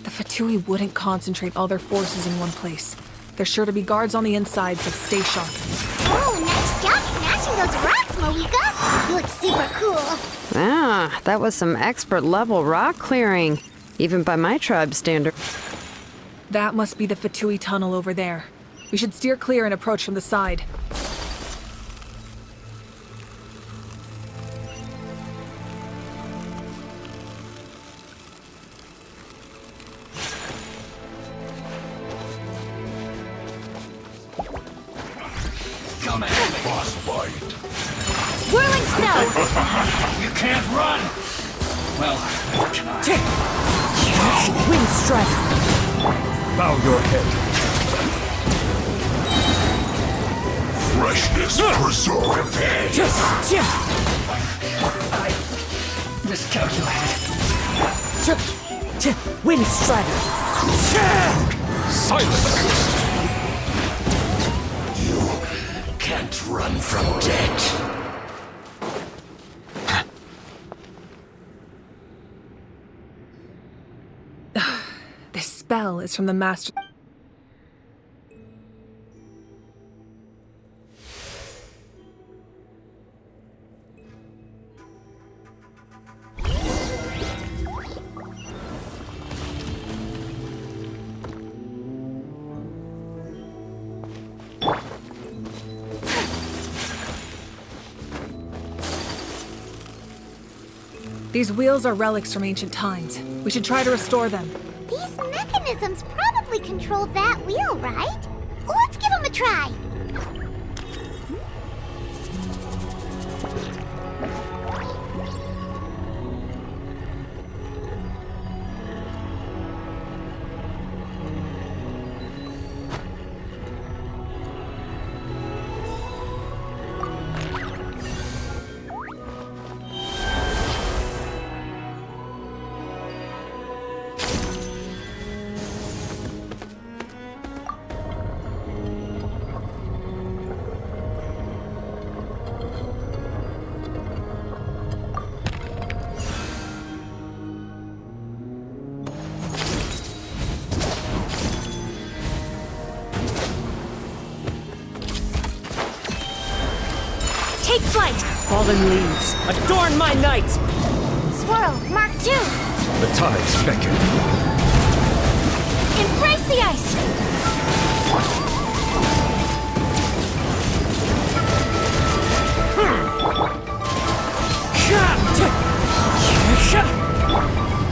The Fatui wouldn't concentrate all their forces in one place. There's sure to be guards on the inside, so stay sharp. Oh, nice job smashing those rocks, Moeka! You look super cool. Ah, that was some expert level rock clearing, even by my tribe's standard. That must be the Fatui tunnel over there. We should steer clear and approach from the side. Come at me. Boss fight. Whirling snow! You can't run! Well, what can I? Wind strike! Bow your head. Freshness preserved. I miscalculated. Wind strider! Silence! Can't run from death. This spell is from the master. These wheels are relics from ancient times. We should try to restore them. These mechanisms probably control that wheel, right? Let's give them a try. Take flight! Fallen leaves, adorn my night! Swirl, Mark II! The tides beckon. Embrace the ice!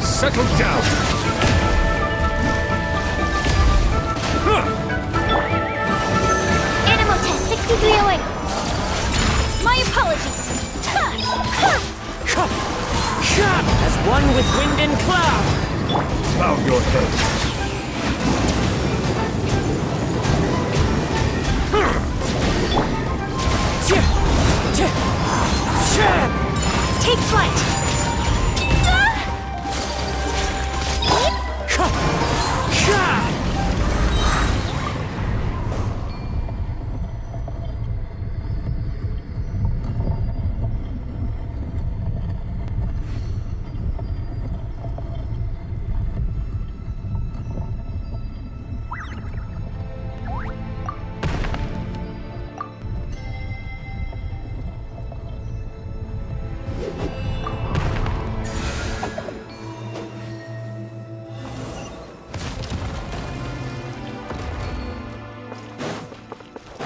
Settle down. Animal test 6308. My apologies. As one with wind and cloud! Bow your head. Take flight!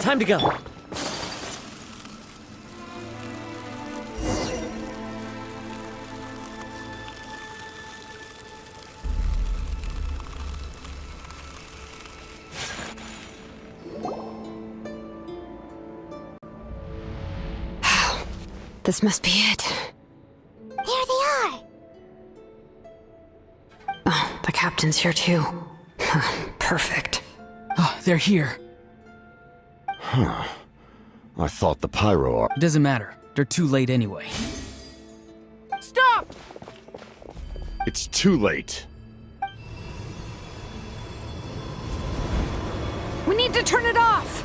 Time to go. This must be it. There they are! Oh, the captain's here too. Perfect. Oh, they're here. I thought the pyro are. It doesn't matter. They're too late anyway. Stop! It's too late. We need to turn it off!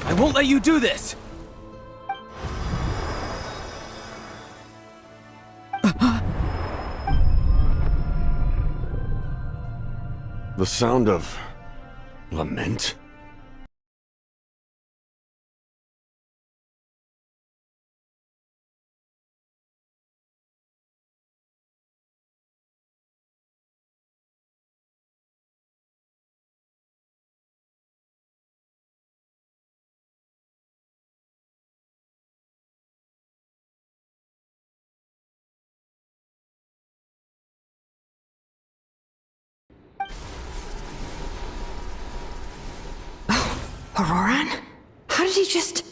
I won't let you do this! The sound of lament? Auroran? How did he just...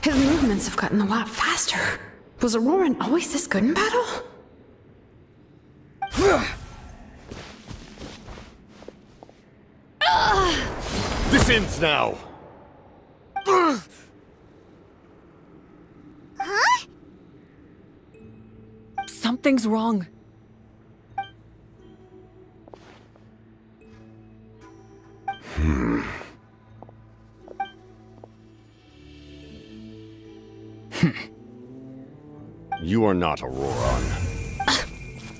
His movements have gotten a lot faster. Was Auroran always this good in battle? This ends now! Something's wrong. You are not Auroran.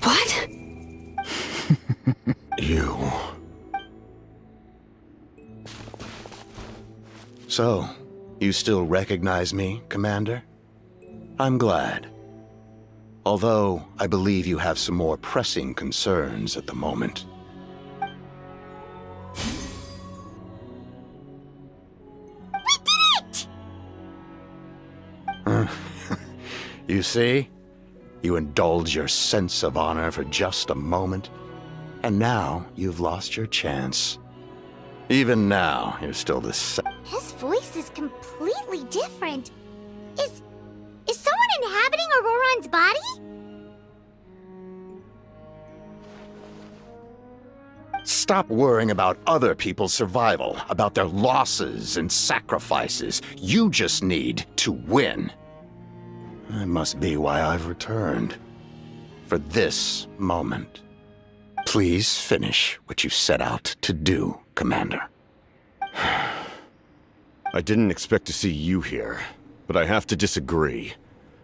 What? You. So, you still recognize me, Commander? I'm glad. Although, I believe you have some more pressing concerns at the moment. You see? You indulge your sense of honor for just a moment, and now you've lost your chance. Even now, you're still the same. His voice is completely different. Is someone inhabiting Auroran's body? Stop worrying about other people's survival, about their losses and sacrifices. You just need to win. That must be why I've returned. For this moment. Please finish what you set out to do, Commander. I didn't expect to see you here, but I have to disagree.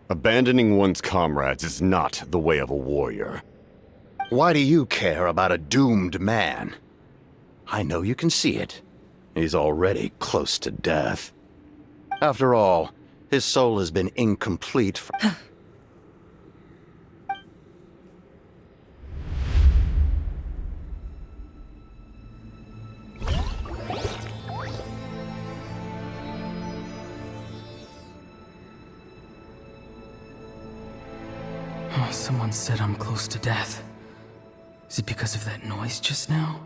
Abandoning one's comrades is not the way of a warrior. Why do you care about a doomed man? I know you can see it. He's already close to death. After all, his soul has been incomplete for... Oh, someone said I'm close to death. Is it because of that noise just now?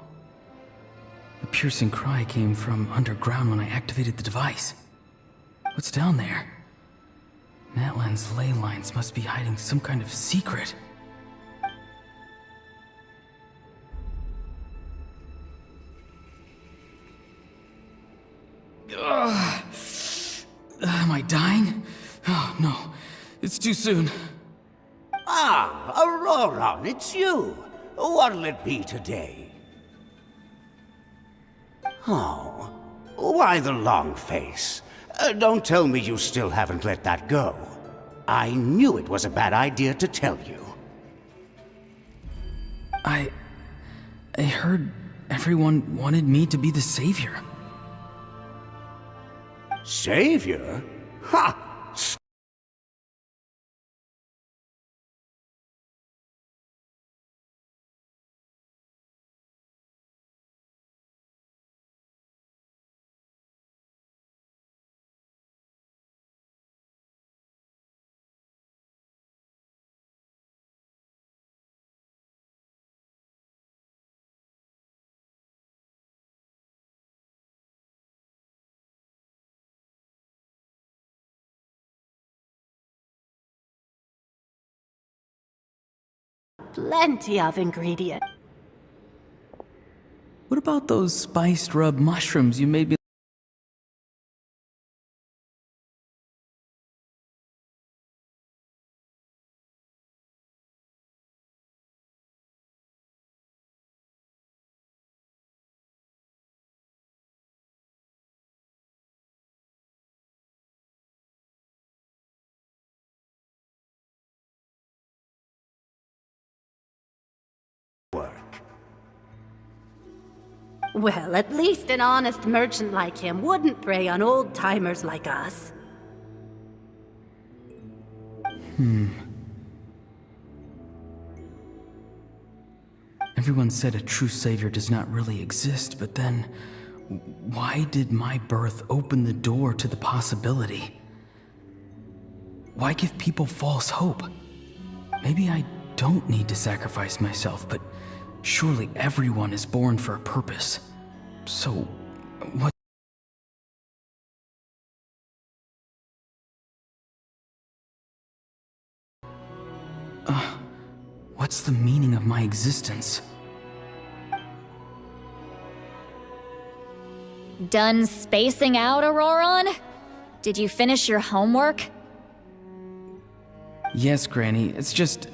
The piercing cry came from underground when I activated the device. What's down there? Natlan's ley lines must be hiding some kind of secret. Am I dying? Oh, no. It's too soon. Ah, Auroran, it's you. What'll it be today? Oh, why the long face? Don't tell me you still haven't let that go. I knew it was a bad idea to tell you. I heard everyone wanted me to be the savior. Savior? Ha! Plenty of ingredient. What about those spiced rub mushrooms you made me Well, at least an honest merchant like him wouldn't prey on old-timers like us. Everyone said a true savior does not really exist, but then why did my birth open the door to the possibility? Why give people false hope? Maybe I don't need to sacrifice myself, but surely everyone is born for a purpose. So, what? What's the meaning of my existence? Done spacing out, Auroron? Did you finish your homework? Yes, Granny, it's just...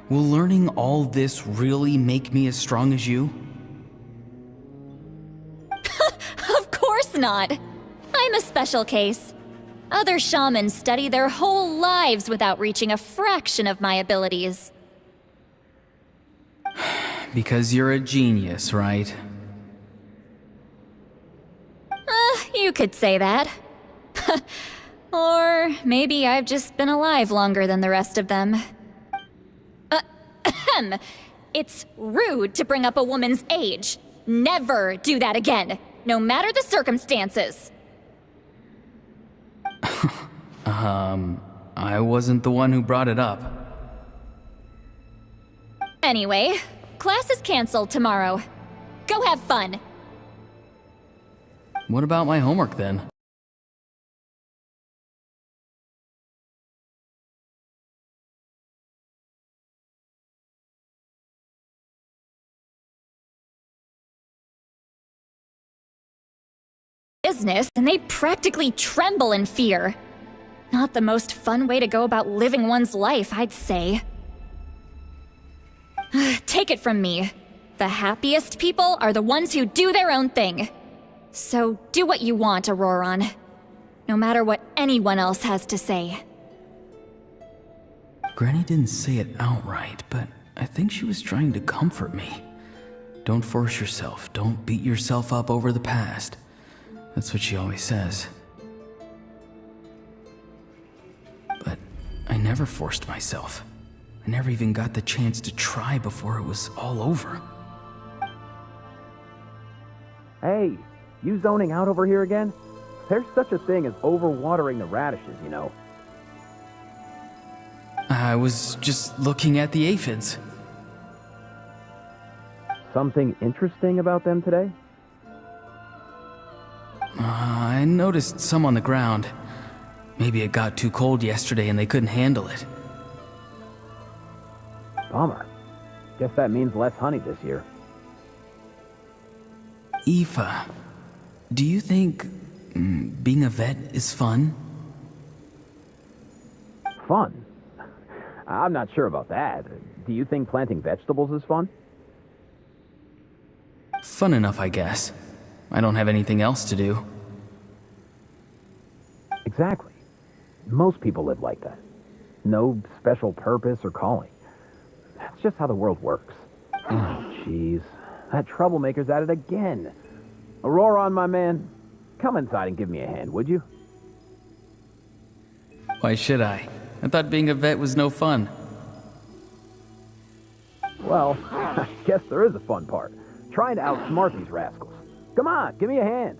Will learning all this really make me as strong as you? Of course not! I'm a special case. Other shamans study their whole lives without reaching a fraction of my abilities. Because you're a genius, right? You could say that. Or maybe I've just been alive longer than the rest of them. It's rude to bring up a woman's age. Never do that again, no matter the circumstances. I wasn't the one who brought it up. Anyway, class is canceled tomorrow. Go have fun. What about my homework then? Business, and they practically tremble in fear. Not the most fun way to go about living one's life, I'd say. Take it from me. The happiest people are the ones who do their own thing. So do what you want, Auroron. No matter what anyone else has to say. Granny didn't say it outright, but I think she was trying to comfort me. Don't force yourself. Don't beat yourself up over the past. That's what she always says. But I never forced myself. I never even got the chance to try before it was all over. Hey, you zoning out over here again? There's such a thing as overwatering the radishes, you know. I was just looking at the aphids. Something interesting about them today? I noticed some on the ground. Maybe it got too cold yesterday and they couldn't handle it. Bummer. Guess that means less honey this year. Aoife, do you think being a vet is fun? Fun? I'm not sure about that. Do you think planting vegetables is fun? Fun enough, I guess. I don't have anything else to do. Exactly. Most people live like that. No special purpose or calling. That's just how the world works. Oh, jeez. That troublemaker's at it again. Auroron, my man, come inside and give me a hand, would you? Why should I? I thought being a vet was no fun. Well, I guess there is a fun part. Trying to outsmart these rascals. Come on, give me a hand.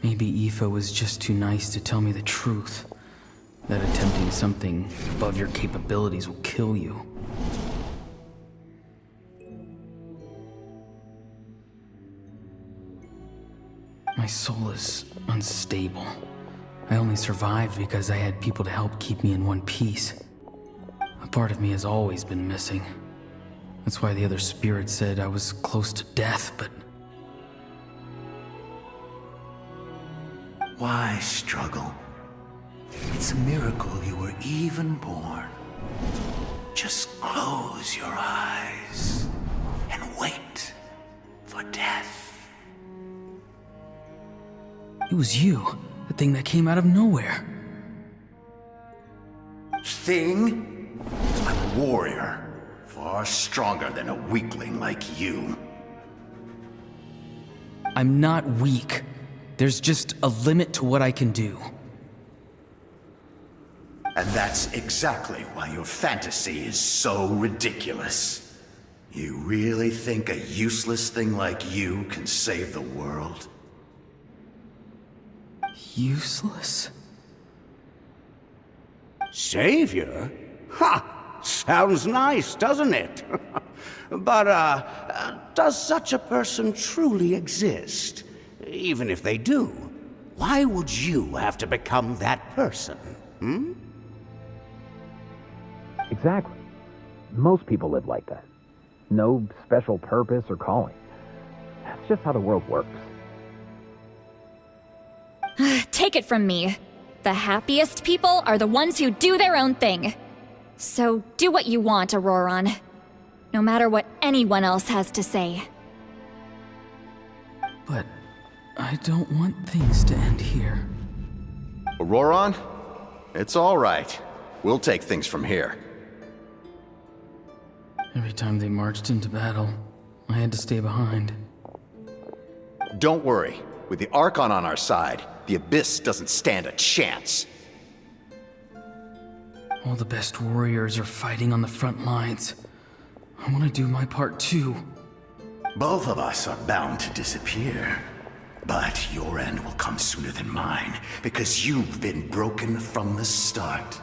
Maybe Aoife was just too nice to tell me the truth. That attempting something above your capabilities will kill you. My soul is unstable. I only survived because I had people to help keep me in one piece. A part of me has always been missing. That's why the other spirits said I was close to death, but... Why struggle? It's a miracle you were even born. Just close your eyes and wait for death. It was you, the thing that came out of nowhere. Thing? I'm a warrior. far stronger than a weakling like you. I'm not weak. There's just a limit to what I can do. And that's exactly why your fantasy is so ridiculous. You really think a useless thing like you can save the world? Useless? Savior? Ha! Sounds nice, doesn't it? But, does such a person truly exist? Even if they do, why would you have to become that person? Hmm? Exactly. Most people live like that. No special purpose or calling. That's just how the world works. Take it from me. The happiest people are the ones who do their own thing. So do what you want, Auroron. No matter what anyone else has to say. But I don't want things to end here. Auroron? It's all right. We'll take things from here. Every time they marched into battle, I had to stay behind. Don't worry. With the Archon on our side, the Abyss doesn't stand a chance. All the best warriors are fighting on the front lines. I want to do my part too. Both of us are bound to disappear. But your end will come sooner than mine, because you've been broken from the start.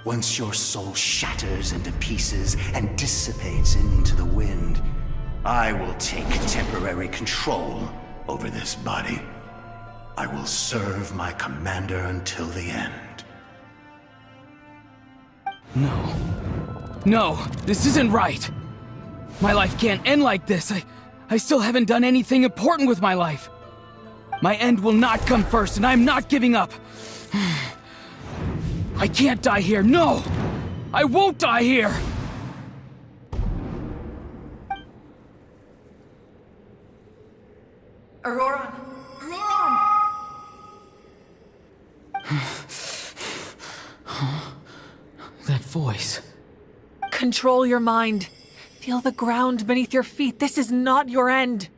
Once your soul shatters into pieces and dissipates into the wind, I will take temporary control over this body. I will serve my commander until the end. No. No, this isn't right. My life can't end like this. I still haven't done anything important with my life. My end will not come first, and I'm not giving up. I can't die here, no! I won't die here! Auroron! Auroron! That voice. Control your mind. Feel the ground beneath your feet. This is not your end.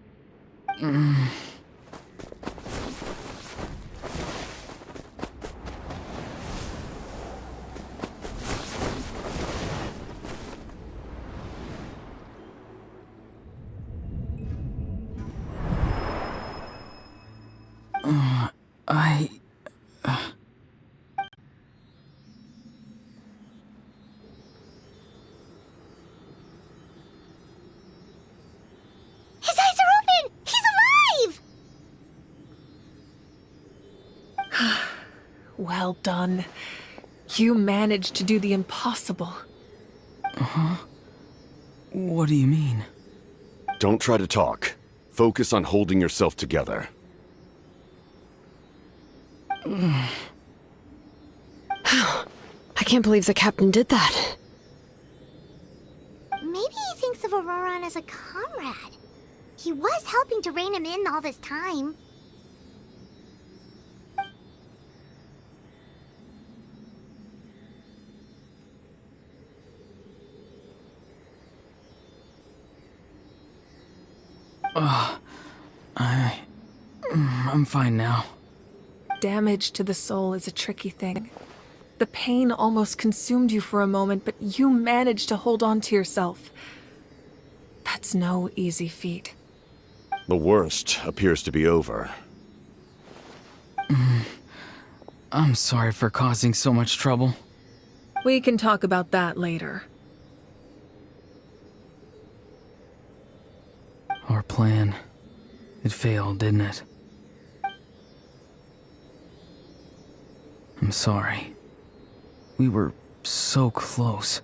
His eyes are open! He's alive! Well done. You managed to do the impossible. Uh-huh. What do you mean? Don't try to talk. Focus on holding yourself together. I can't believe the captain did that. Maybe he thinks of Auroron as a comrade. He was helping to rein him in all this time. I'm fine now. Damage to the soul is a tricky thing. The pain almost consumed you for a moment, but you managed to hold on to yourself. That's no easy feat. The worst appears to be over. I'm sorry for causing so much trouble. We can talk about that later. Our plan. It failed, didn't it? I'm sorry. We were so close.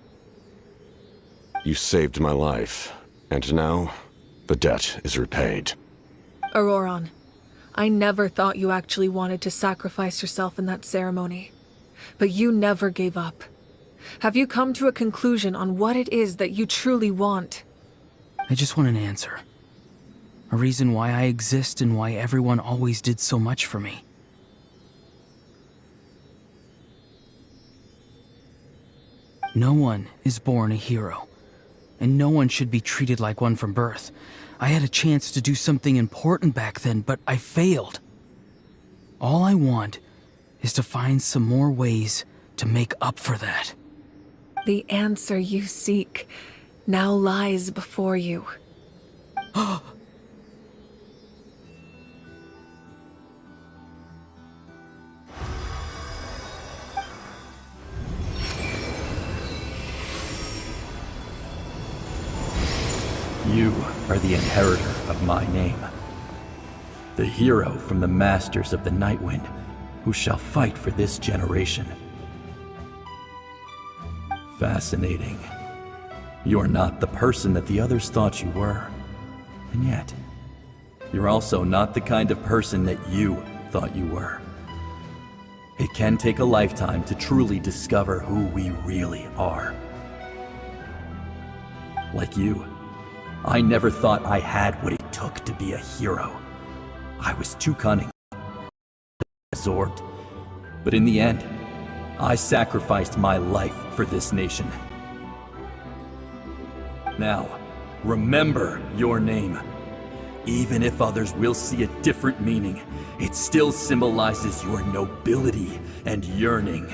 You saved my life, and now the debt is repaid. Auroron, I never thought you actually wanted to sacrifice yourself in that ceremony. But you never gave up. Have you come to a conclusion on what it is that you truly want? I just want an answer. A reason why I exist and why everyone always did so much for me. No one is born a hero, and no one should be treated like one from birth. I had a chance to do something important back then, but I failed. All I want is to find some more ways to make up for that. The answer you seek now lies before you. You are the inheritor of my name. The hero from the masters of the Nightwind, who shall fight for this generation. Fascinating. You're not the person that the others thought you were. And yet, you're also not the kind of person that you thought you were. It can take a lifetime to truly discover who we really are. Like you, I never thought I had what it took to be a hero. I was too cunning, absorbed. But in the end, I sacrificed my life for this nation. Now, remember your name. Even if others will see a different meaning, it still symbolizes your nobility and yearning.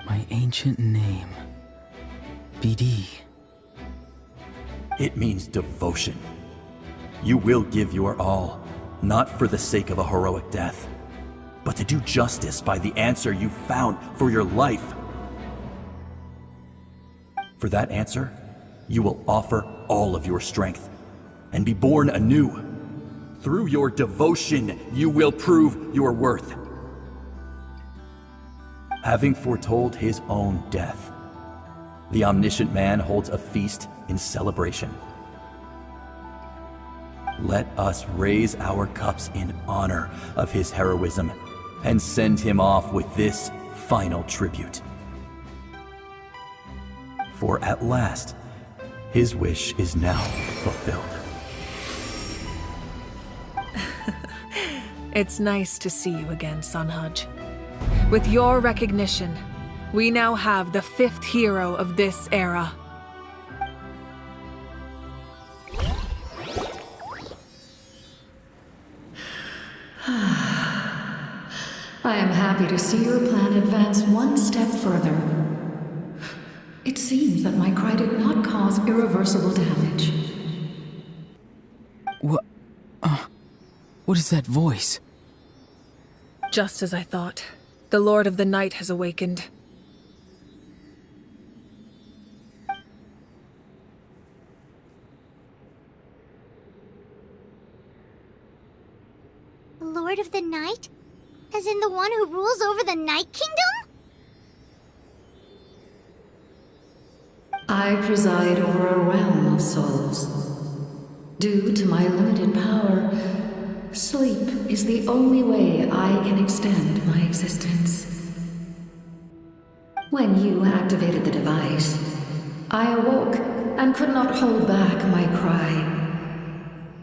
My ancient name, BD. It means devotion. You will give your all, not for the sake of a heroic death, but to do justice by the answer you found for your life. For that answer, you will offer all of your strength and be born anew. Through your devotion, you will prove your worth. Having foretold his own death, the omniscient man holds a feast in celebration. Let us raise our cups in honor of his heroism and send him off with this final tribute. For at last, his wish is now fulfilled. It's nice to see you again, Sunhudge. With your recognition, we now have the 5th hero of this era. I am happy to see your plan advance one step further. It seems that my cry did not cause irreversible damage. What is that voice? Just as I thought. The Lord of the Night has awakened. The Lord of the Night? As in the one who rules over the Night Kingdom? I preside over a realm of souls. Due to my limited power, sleep is the only way I can extend my existence. When you activated the device, I awoke and could not hold back my cry.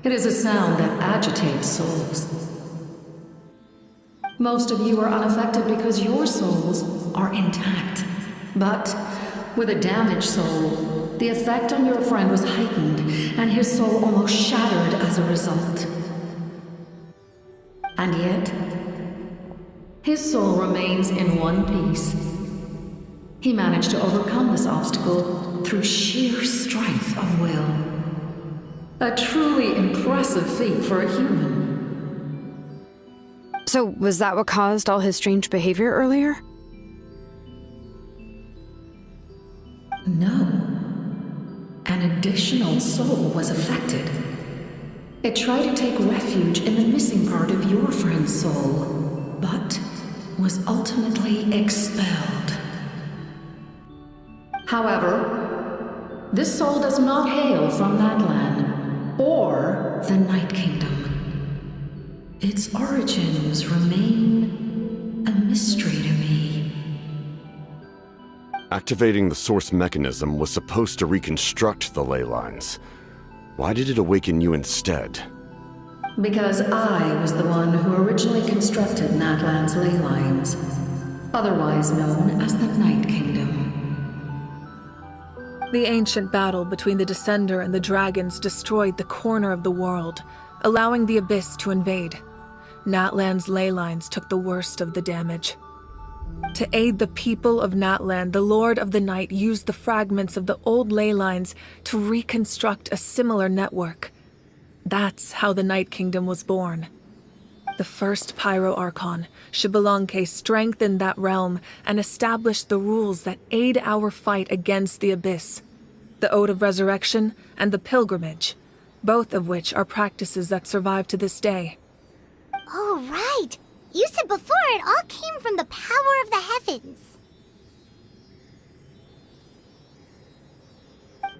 It is a sound that agitates souls. Most of you are unaffected because your souls are intact. But with a damaged soul, the effect on your friend was heightened, and his soul almost shattered as a result. And yet, his soul remains in one piece. He managed to overcome this obstacle through sheer strength of will. A truly impressive feat for a human. So, was that what caused all his strange behavior earlier? No. An additional soul was affected. It tried to take refuge in the missing part of your friend's soul, but was ultimately expelled. However, this soul does not hail from that land, or the Night Kingdom. Its origins remain a mystery to me. Activating the source mechanism was supposed to reconstruct the ley lines. Why did it awaken you instead? Because I was the one who originally constructed Natlan's ley lines. otherwise known as the Night Kingdom. The ancient battle between the Descender and the dragons destroyed the corner of the world, allowing the Abyss to invade. Natlan's ley lines took the worst of the damage. To aid the people of Natlan, the Lord of the Night used the fragments of the old ley lines to reconstruct a similar network. That's how the Night Kingdom was born. The first Pyro Archon, Xbalanque, strengthened that realm and established the rules that aid our fight against the Abyss. The Ode of Resurrection and the Pilgrimage, both of which are practices that survive to this day. Oh, right! You said before it all came from the power of the heavens.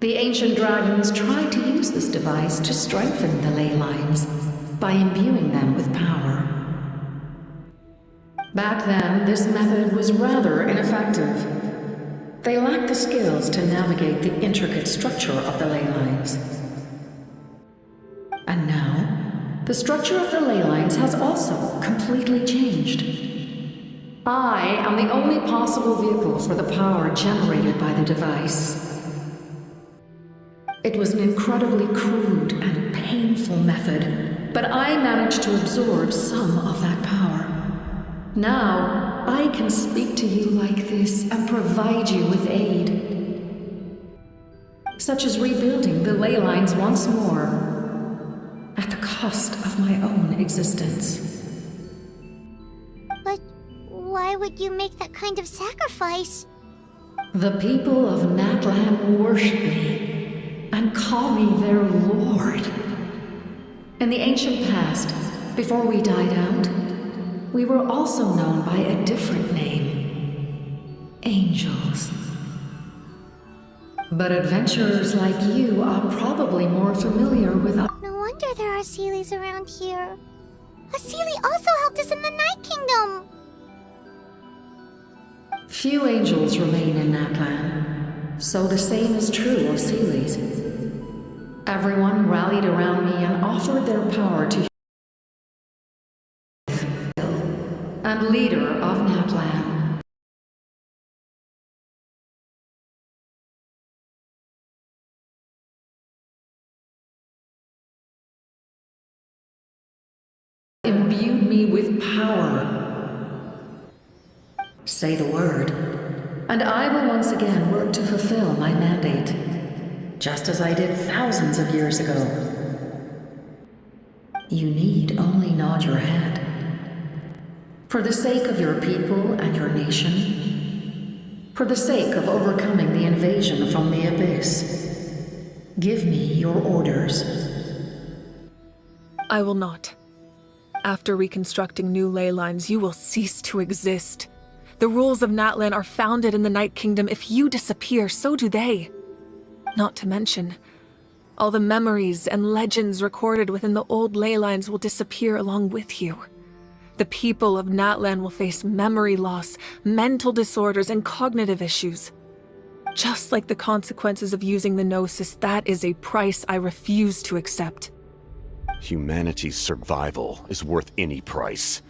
The ancient dragons tried to use this device to strengthen the ley lines by imbuing them with power. Back then, this method was rather ineffective. They lacked the skills to navigate the intricate structure of the ley lines. And now, the structure of the ley lines has also completely changed. I am the only possible vehicle for the power generated by the device. It was an incredibly crude and painful method, but I managed to absorb some of that power. Now, I can speak to you like this and provide you with aid, such as rebuilding the ley lines once more, at the cost of my own existence. But why would you make that kind of sacrifice? The people of Natlan worship me and call me their lord. In the ancient past, before we died out, we were also known by a different name: angels. But adventurers like you are probably more familiar with our— No wonder there are Seelies around here. A Seelie also helped us in the Night Kingdom! Few angels remain in Natlan, so the same is true of Seelies. Everyone rallied around me and offered their power to and leader of Natlan. Imbued me with power. Say the word, and I will once again work to fulfill my mandate, just as I did thousands of years ago. You need only nod your head. For the sake of your people and your nation, for the sake of overcoming the invasion from the Abyss, give me your orders. I will not. After reconstructing new ley lines, you will cease to exist. The rules of Natlan are founded in the Night Kingdom. If you disappear, so do they. Not to mention, all the memories and legends recorded within the old ley lines will disappear along with you. The people of Natlan will face memory loss, mental disorders, and cognitive issues. Just like the consequences of using the Gnosis, that is a price I refuse to accept. Humanity's survival is worth any price.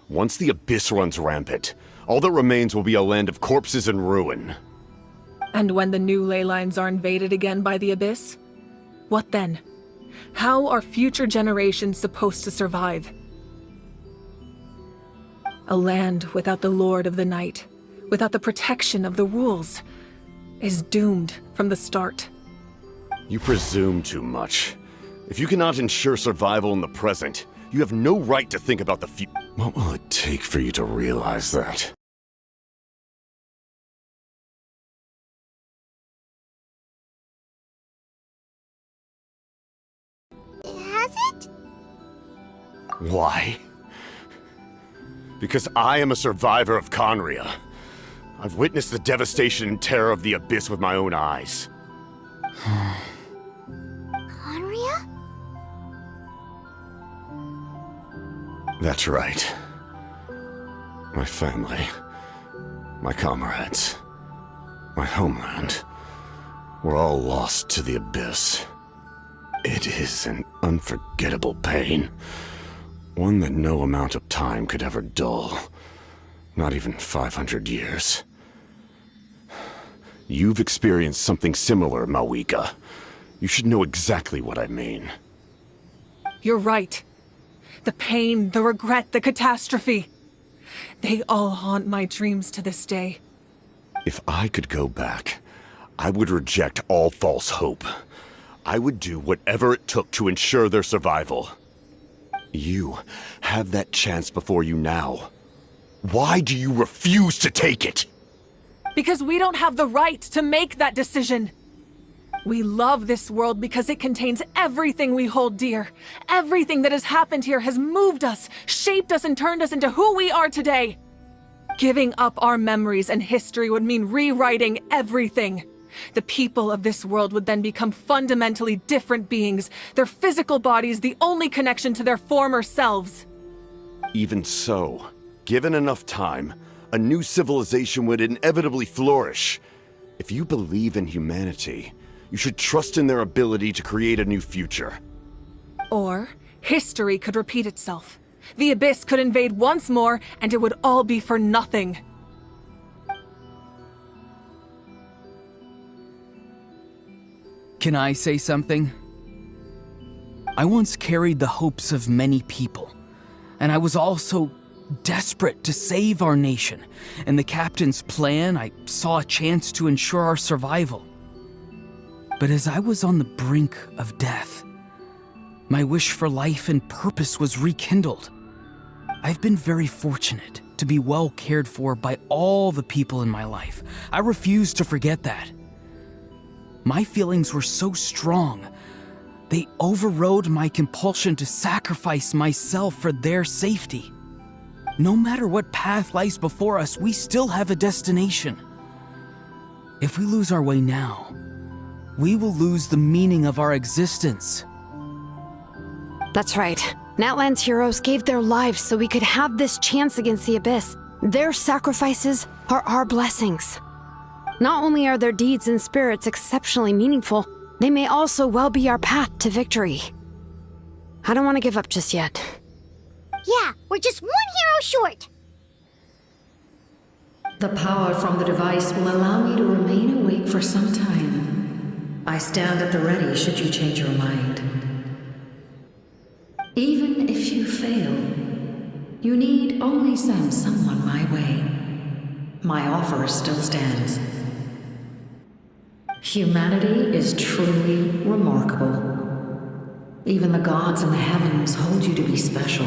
Once the Abyss runs rampant, all that remains will be a land of corpses and ruin. And when the new ley lines are invaded again by the Abyss? What then? How are future generations supposed to survive? A land without the Lord of the Night, without the protection of the rules, is doomed from the start. You presume too much. If you cannot ensure survival in the present, you have no right to think about the future. What will it take for you to realize that? Has it? Why? Because I am a survivor of Conria. I've witnessed the devastation and terror of the Abyss with my own eyes. Conria? That's right. My family, my comrades, my homeland, were all lost to the Abyss. It is an unforgettable pain. One that no amount of time could ever dull. Not even 500 years. You've experienced something similar, Mawika. You should know exactly what I mean. You're right. The pain, the regret, the catastrophe. They all haunt my dreams to this day. If I could go back, I would reject all false hope. I would do whatever it took to ensure their survival. You have that chance before you now. Why do you refuse to take it? Because we don't have the right to make that decision. We love this world because it contains everything we hold dear. Everything that has happened here has moved us, shaped us, and turned us into who we are today. Giving up our memories and history would mean rewriting everything. The people of this world would then become fundamentally different beings, their physical bodies the only connection to their former selves. Even so, given enough time, a new civilization would inevitably flourish. If you believe in humanity, you should trust in their ability to create a new future. Or, history could repeat itself. The Abyss could invade once more, and it would all be for nothing. Can I say something? I once carried the hopes of many people, and I was also desperate to save our nation. In the captain's plan, I saw a chance to ensure our survival. But as I was on the brink of death, my wish for life and purpose was rekindled. I've been very fortunate to be well cared for by all the people in my life. I refuse to forget that. My feelings were so strong, they overrode my compulsion to sacrifice myself for their safety. No matter what path lies before us, we still have a destination. If we lose our way now, we will lose the meaning of our existence. That's right. Natlan's heroes gave their lives so we could have this chance against the Abyss. Their sacrifices are our blessings. Not only are their deeds and spirits exceptionally meaningful, they may also well be our path to victory. I don't want to give up just yet. Yeah, we're just one hero short. The power from the device will allow me to remain awake for some time. I stand at the ready should you change your mind. Even if you fail, you need only send someone my way. My offer still stands. Humanity is truly remarkable. Even the gods in the heavens hold you to be special.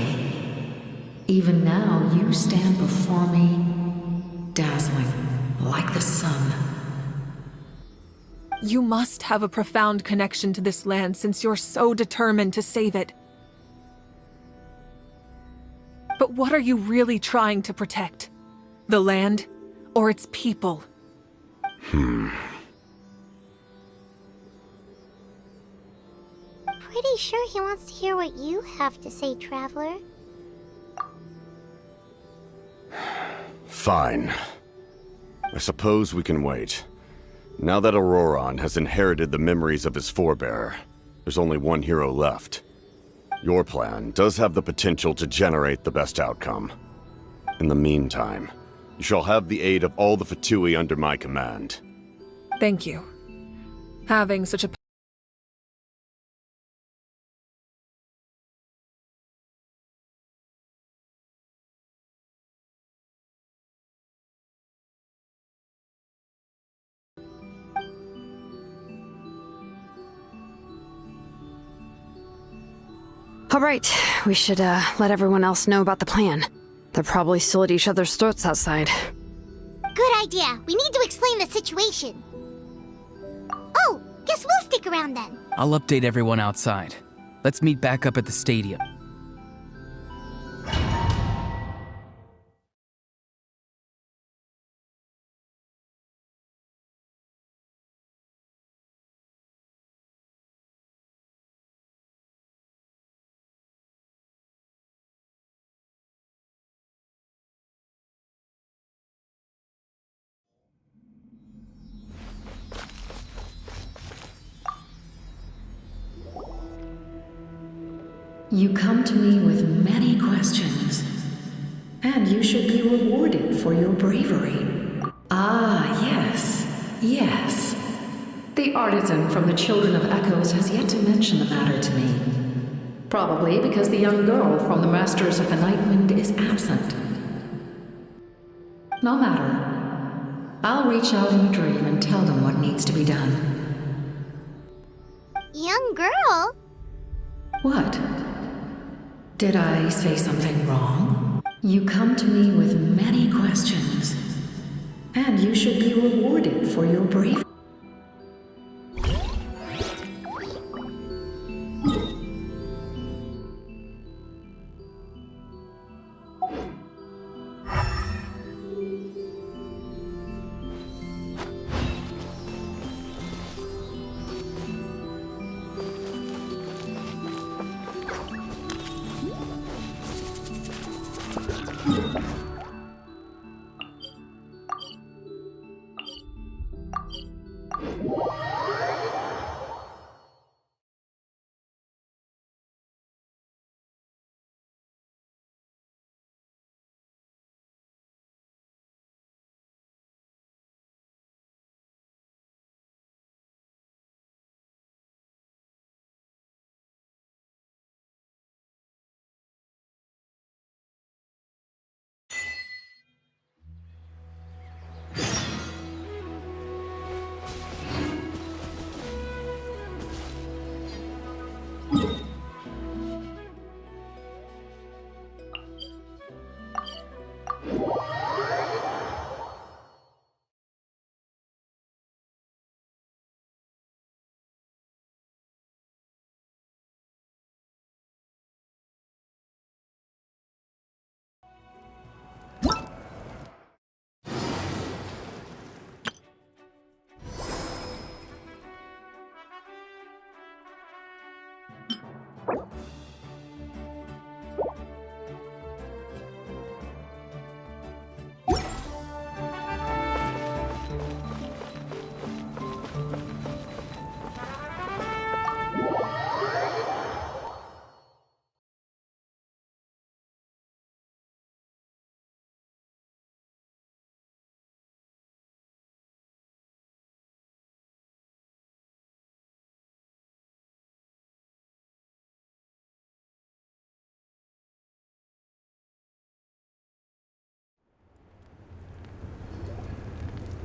Even now, you stand before me, dazzling like the sun. You must have a profound connection to this land since you're so determined to save it. But what are you really trying to protect? The land or its people? Pretty sure he wants to hear what you have to say, Traveler. Fine. I suppose we can wait. Now that Auroron has inherited the memories of his forebearer, there's only one hero left. Your plan does have the potential to generate the best outcome. In the meantime, you shall have the aid of all the Fatui under my command. Thank you. Having such a All right, we should let everyone else know about the plan. They're probably still at each other's throats outside. Good idea. We need to explain the situation. Oh, guess we'll stick around then. I'll update everyone outside. Let's meet back up at the stadium. You come to me with many questions, And you should be rewarded for your bravery. Ah, yes. Yes. The artisan from the Children of Echoes has yet to mention the matter to me. Probably because the young girl from the Masters of the Nightwind is absent. No matter. I'll reach out in a dream and tell them what needs to be done. Young girl? What? Did I say something wrong? You come to me with many questions, and you should be rewarded for your bravery.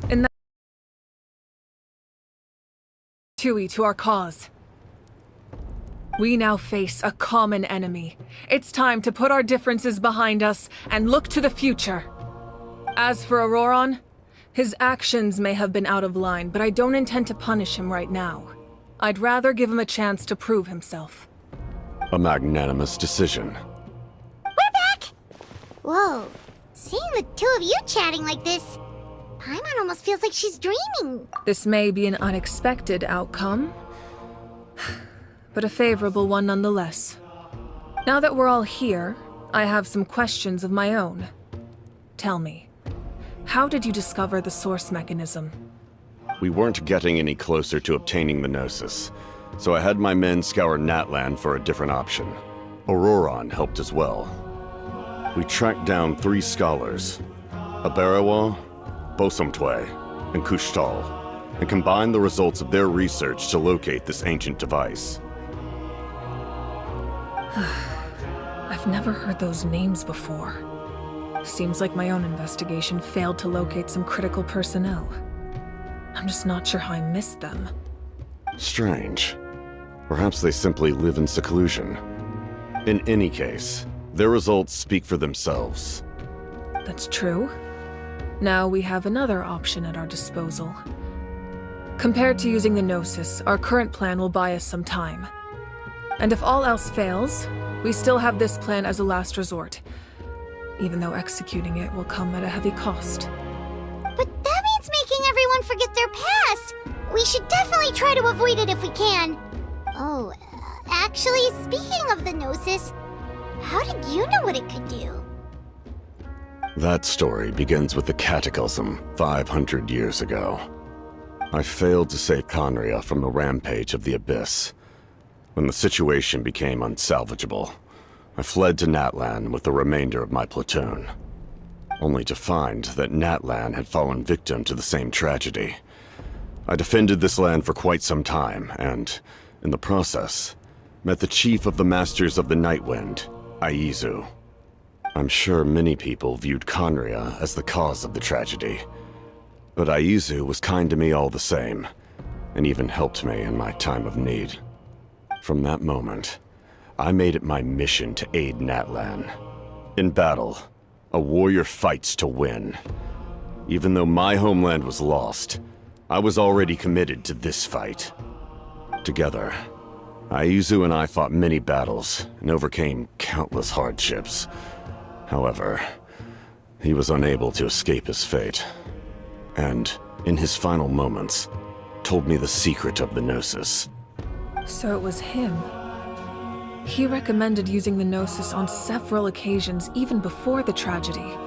In that Tui to our cause. We now face a common enemy. It's time to put our differences behind us and look to the future. As for Auroron, his actions may have been out of line, but I don't intend to punish him right now. I'd rather give him a chance to prove himself. A magnanimous decision. We're back! Whoa, seeing the two of you chatting like this, Paimon almost feels like she's dreaming. This may be an unexpected outcome, but a favorable one nonetheless. Now that we're all here, I have some questions of my own. Tell me, how did you discover the source mechanism? We weren't getting any closer to obtaining the Gnosis, so I had my men scour Natlan for a different option. Auroron helped as well. We tracked down 3 scholars, Abarawa, Bosomtwe, and Kushtal, and combined the results of their research to locate this ancient device. I've never heard those names before. Seems like my own investigation failed to locate some critical personnel. I'm just not sure how I missed them. Strange. Perhaps they simply live in seclusion. In any case, their results speak for themselves. That's true. Now we have another option at our disposal. Compared to using the Gnosis, our current plan will buy us some time. And if all else fails, we still have this plan as a last resort, even though executing it will come at a heavy cost. But that means making everyone forget their past! We should definitely try to avoid it if we can. Oh, actually, speaking of the Gnosis, how did you know what it could do? That story begins with the Cataclysm 500 years ago. I failed to save Conria from the rampage of the Abyss. When the situation became unsalvageable, I fled to Natlan with the remainder of my platoon. only to find that Natlan had fallen victim to the same tragedy. I defended this land for quite some time, and, in the process, met the chief of the Masters of the Nightwind, Aizu. I'm sure many people viewed Conria as the cause of the tragedy, but Aizu was kind to me all the same, and even helped me in my time of need. From that moment, I made it my mission to aid Natlan. In battle, a warrior fights to win. Even though my homeland was lost, I was already committed to this fight. Together, Aizu and I fought many battles and overcame countless hardships. However, he was unable to escape his fate, and, in his final moments, told me the secret of the Gnosis. So it was him. He recommended using the Gnosis on several occasions, even before the tragedy.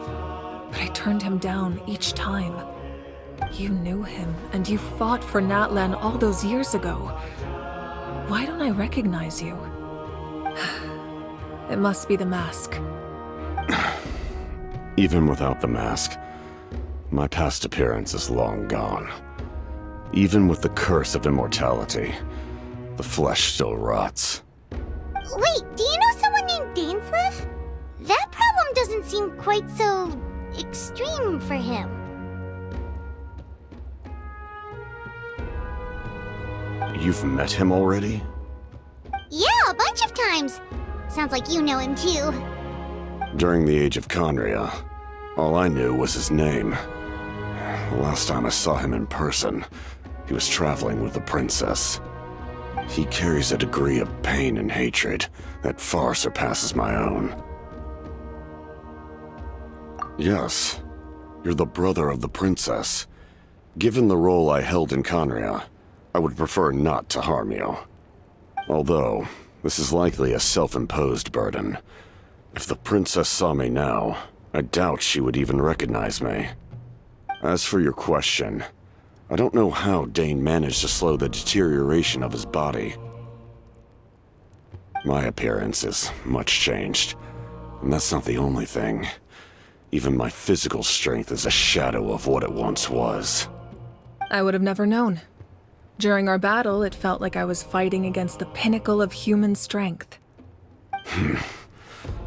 But I turned him down each time. You knew him, and you fought for Natlan all those years ago. Why don't I recognize you? It must be the mask. Even without the mask, my past appearance is long gone. Even with the curse of immortality, the flesh still rots. Wait, do you know someone named Dainsleif? That problem doesn't seem quite so extreme for him. You've met him already? Yeah, a bunch of times. Sounds like you know him too. During the age of Conria, all I knew was his name. The last time I saw him in person, he was traveling with the princess. He carries a degree of pain and hatred that far surpasses my own. Yes, you're the brother of the princess. Given the role I held in Conria, I would prefer not to harm you. Although, this is likely a self-imposed burden. If the princess saw me now, I doubt she would even recognize me. As for your question, I don't know how Dane managed to slow the deterioration of his body. My appearance is much changed, and that's not the only thing. Even my physical strength is a shadow of what it once was. I would have never known. During our battle, it felt like I was fighting against the pinnacle of human strength.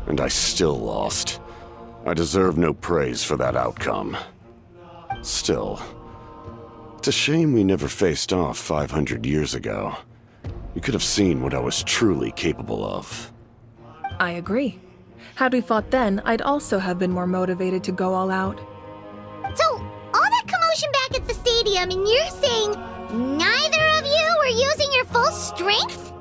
And I still lost. I deserve no praise for that outcome. Still, it's a shame we never faced off 500 years ago. You could have seen what I was truly capable of. I agree. Had we fought then, I'd also have been more motivated to go all out. So, all that commotion back at the stadium, and you're saying neither of you were using your full strength?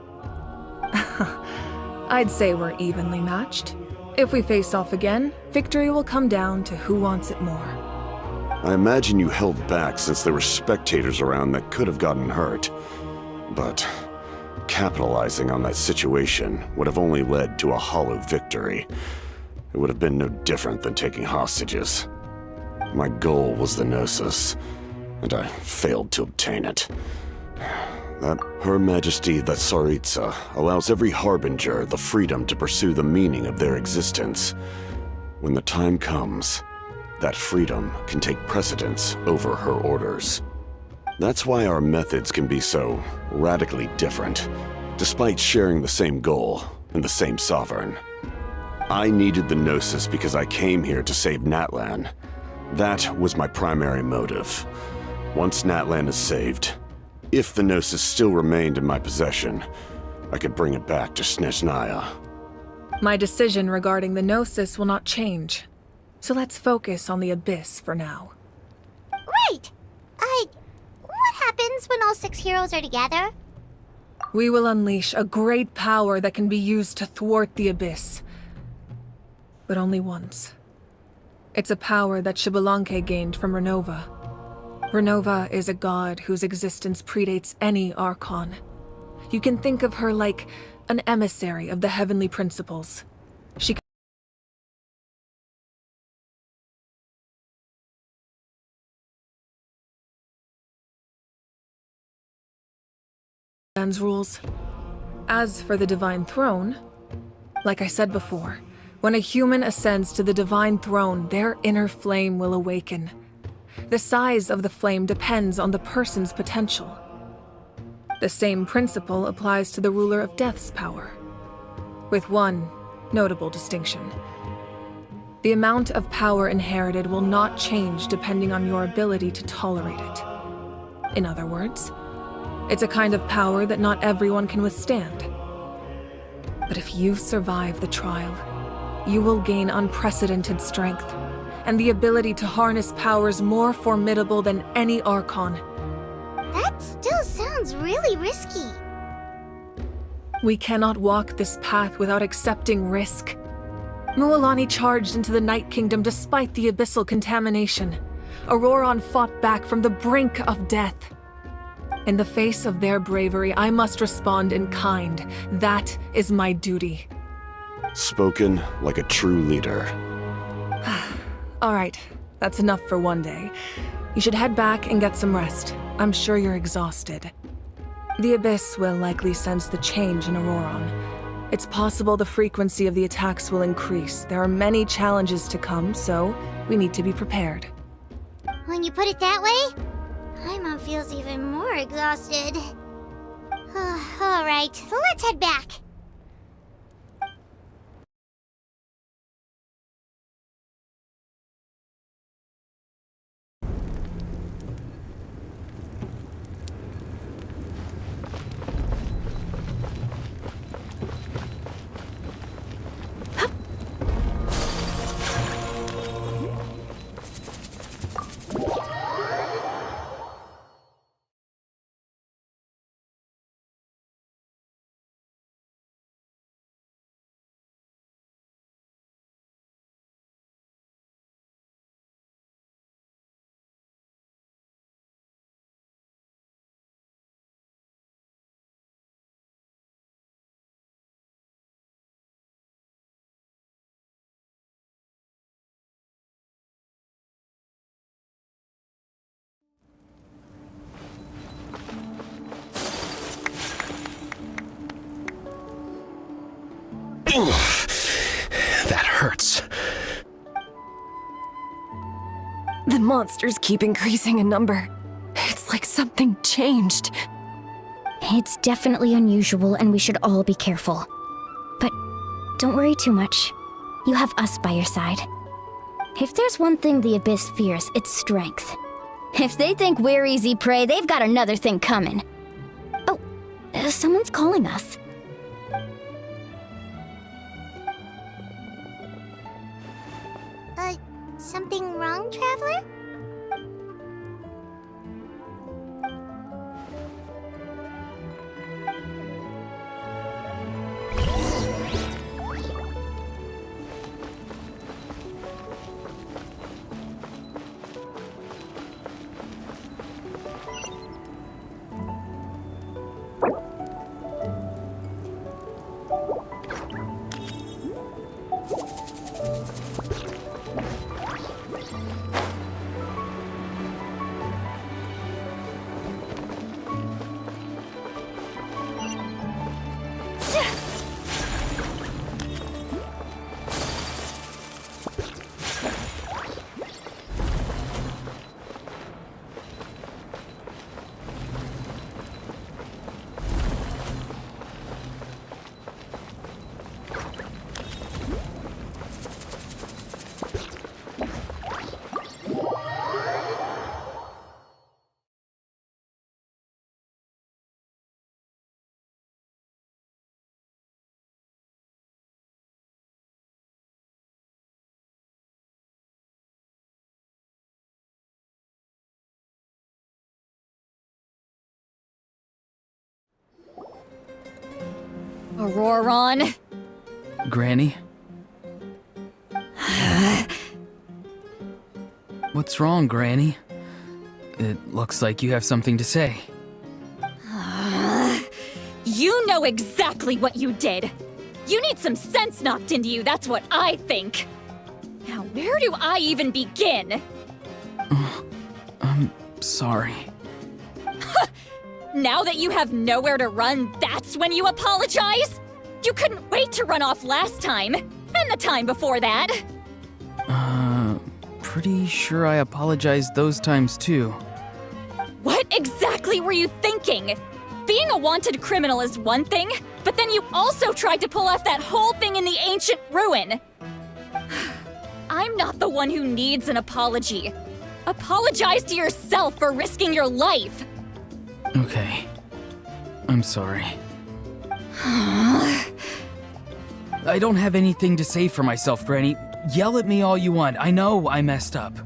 I'd say we're evenly matched. If we face off again, victory will come down to who wants it more. I imagine you held back since there were spectators around that could have gotten hurt. But capitalizing on that situation would have only led to a hollow victory. It would have been no different than taking hostages. My goal was the Gnosis, and I failed to obtain it. That Her Majesty the Tsaritsa allows every Harbinger the freedom to pursue the meaning of their existence. When the time comes, that freedom can take precedence over her orders. That's why our methods can be so radically different, despite sharing the same goal and the same sovereign. I needed the Gnosis because I came here to save Natlan. That was my primary motive. Once Natlan is saved, if the Gnosis still remained in my possession, I could bring it back to Snezhnaya. My decision regarding the Gnosis will not change. So let's focus on the Abyss for now. Right! What happens when all 6 heroes are together? We will unleash a great power that can be used to thwart the Abyss. But only once. It's a power that Xbalanque gained from Renova. Renova is a god whose existence predates any Archon. You can think of her like an emissary of the heavenly principles. She rules. As for the Divine Throne, like I said before, When a human ascends to the divine throne, their inner flame will awaken. The size of the flame depends on the person's potential. The same principle applies to the ruler of Death's power, with one notable distinction. The amount of power inherited will not change depending on your ability to tolerate it. In other words, it's a kind of power that not everyone can withstand. But if you survive the trial, you will gain unprecedented strength and the ability to harness powers more formidable than any Archon. That still sounds really risky. We cannot walk this path without accepting risk. Mualani charged into the Night Kingdom despite the abyssal contamination. Auroron fought back from the brink of death. In the face of their bravery, I must respond in kind. That is my duty. Spoken like a true leader. All right, that's enough for one day. You should head back and get some rest. I'm sure you're exhausted. The Abyss will likely sense the change in Auroron. It's possible the frequency of the attacks will increase. There are many challenges to come, so we need to be prepared. When you put it that way, Paimon feels even more exhausted. All right, let's head back. That hurts. The monsters keep increasing in number. It's like something changed. It's definitely unusual and we should all be careful. But don't worry too much. You have us by your side. If there's one thing the Abyss fears, it's strength. If they think we're easy prey, they've got another thing coming. Oh, someone's calling us. Something wrong, Traveler? Auroron? Granny? What's wrong, Granny? It looks like you have something to say. You know exactly what you did! You need some sense knocked into you, that's what I think! Now, where do I even begin? I'm sorry. Now that you have nowhere to run, that's when you apologize? You couldn't wait to run off last time! And and the time before that! Pretty sure I apologized those times too. What exactly were you thinking? Being a wanted criminal is one thing, but then you also tried to pull off that whole thing in the ancient ruin! I'm not the one who needs an apology. Apologize to yourself for risking your life! Okay. I'm sorry. I don't have anything to say for myself, Granny. Yell at me all you want. I know I messed up.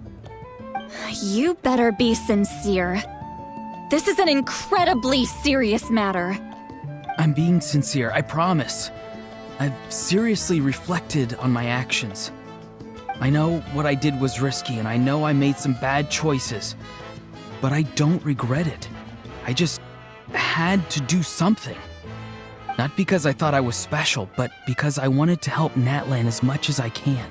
You better be sincere. This is an incredibly serious matter. I'm being sincere, I promise. I've seriously reflected on my actions. I know what I did was risky, and I know I made some bad choices. But I don't regret it. I just had to do something. Not because I thought I was special, but because I wanted to help Natlan as much as I can.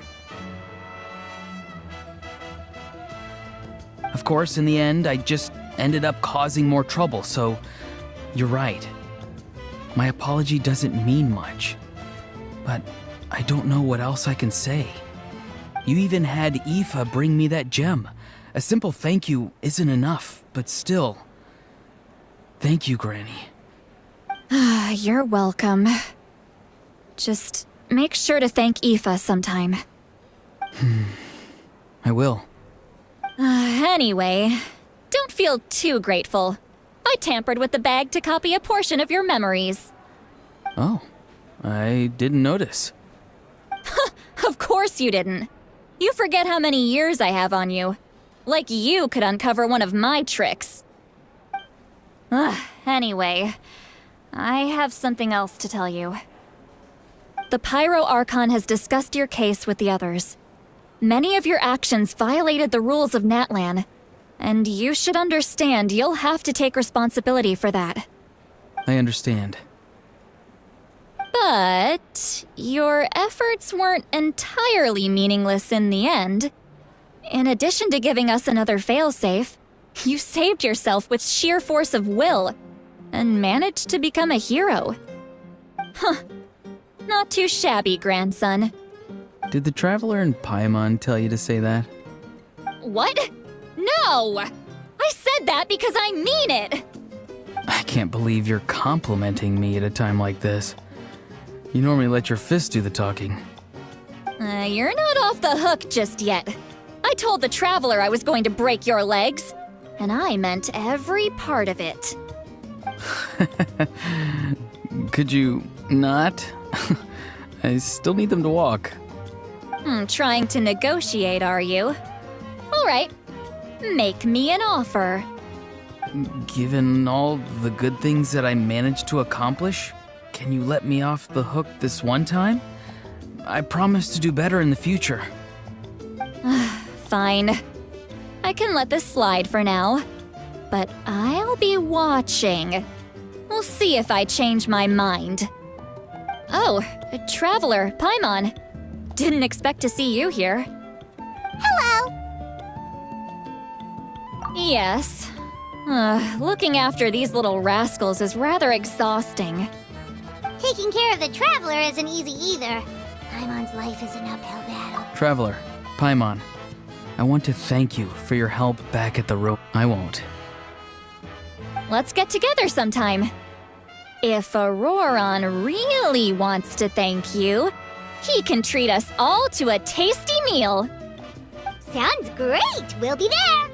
Of course, in the end, I just ended up causing more trouble, so you're right. My apology doesn't mean much, but I don't know what else I can say. You even had Aoife bring me that gem. A simple thank you isn't enough, but still. Thank you, Granny. You're welcome. Just make sure to thank Aoife sometime. I will. Anyway, don't feel too grateful. I tampered with the bag to copy a portion of your memories. Oh, I didn't notice. Of course you didn't. You forget how many years I have on you. Like you could uncover one of my tricks. Anyway, I have something else to tell you. The Pyro Archon has discussed your case with the others. Many of your actions violated the rules of Natlan, and you should understand you'll have to take responsibility for that. I understand. But your efforts weren't entirely meaningless in the end. In addition to giving us another failsafe, you saved yourself with sheer force of will and managed to become a hero. Huh. Not too shabby, grandson. Did the Traveler and Paimon tell you to say that? What? No! I said that because I mean it! I can't believe you're complimenting me at a time like this. You normally let your fist do the talking. You're not off the hook just yet. I told the Traveler I was going to break your legs, and I meant every part of it. Could you not? I still need them to walk. Trying to negotiate, are you? All right. Make me an offer. Given all the good things that I managed to accomplish, can you let me off the hook this one time? I promise to do better in the future. Fine. I can let this slide for now. But I'll be watching. We'll see if I change my mind. Oh, Traveler, Paimon. Didn't expect to see you here. Hello! Yes. Looking after these little rascals is rather exhausting. Taking care of the Traveler isn't easy either. Paimon's life is an uphill battle. Traveler, Paimon, I want to thank you for your help back at the rope. I won't. Let's get together sometime. If Auroron really wants to thank you, he can treat us all to a tasty meal. Sounds great! We'll be there!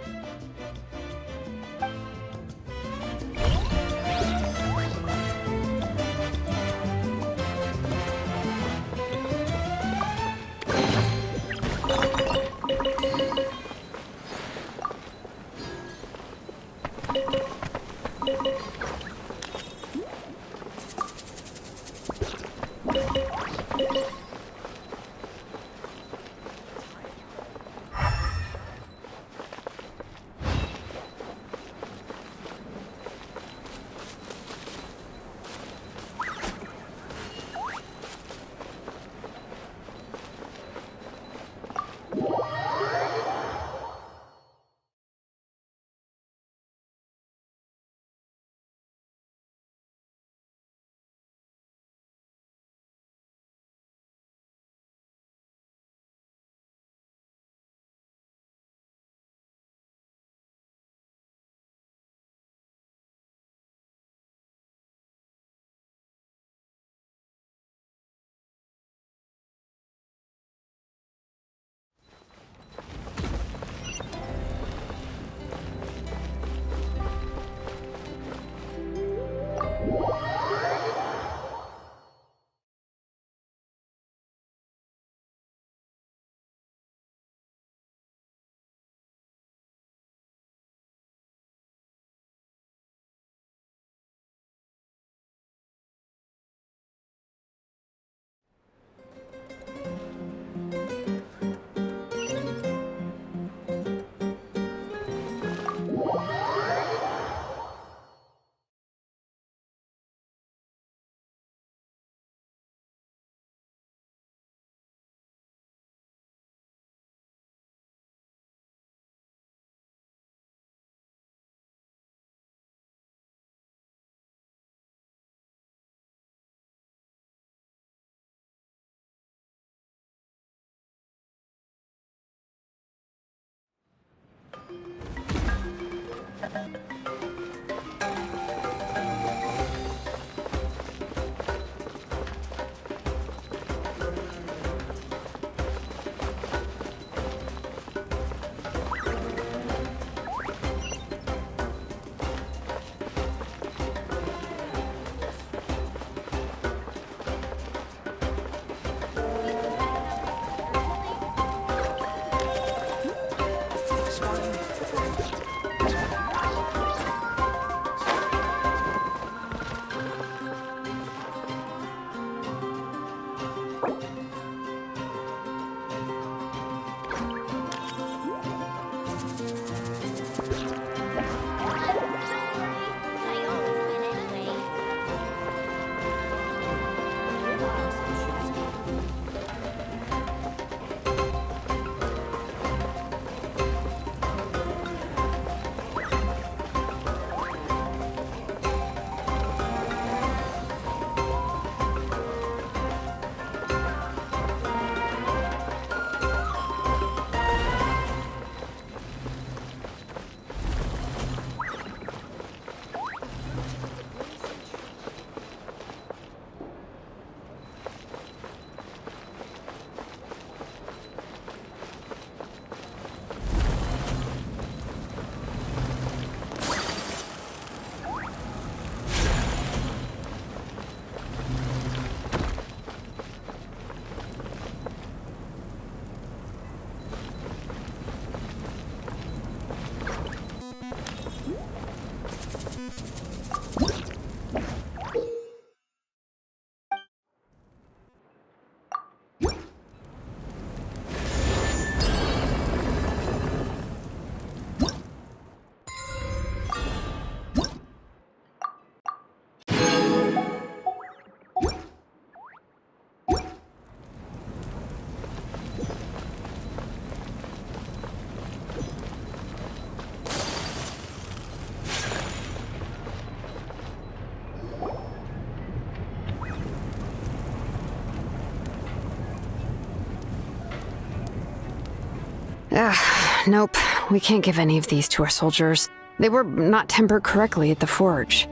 Nope. We can't give any of these to our soldiers. They were not tempered correctly at the forge.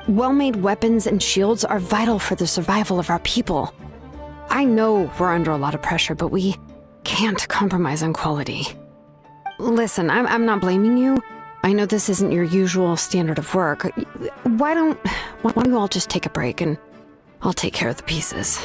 Well-made weapons and shields are vital for the survival of our people. I know we're under a lot of pressure, but we can't compromise on quality. Listen, I'm not blaming you. I know this isn't your usual standard of work. Why don't you all just take a break and I'll take care of the pieces.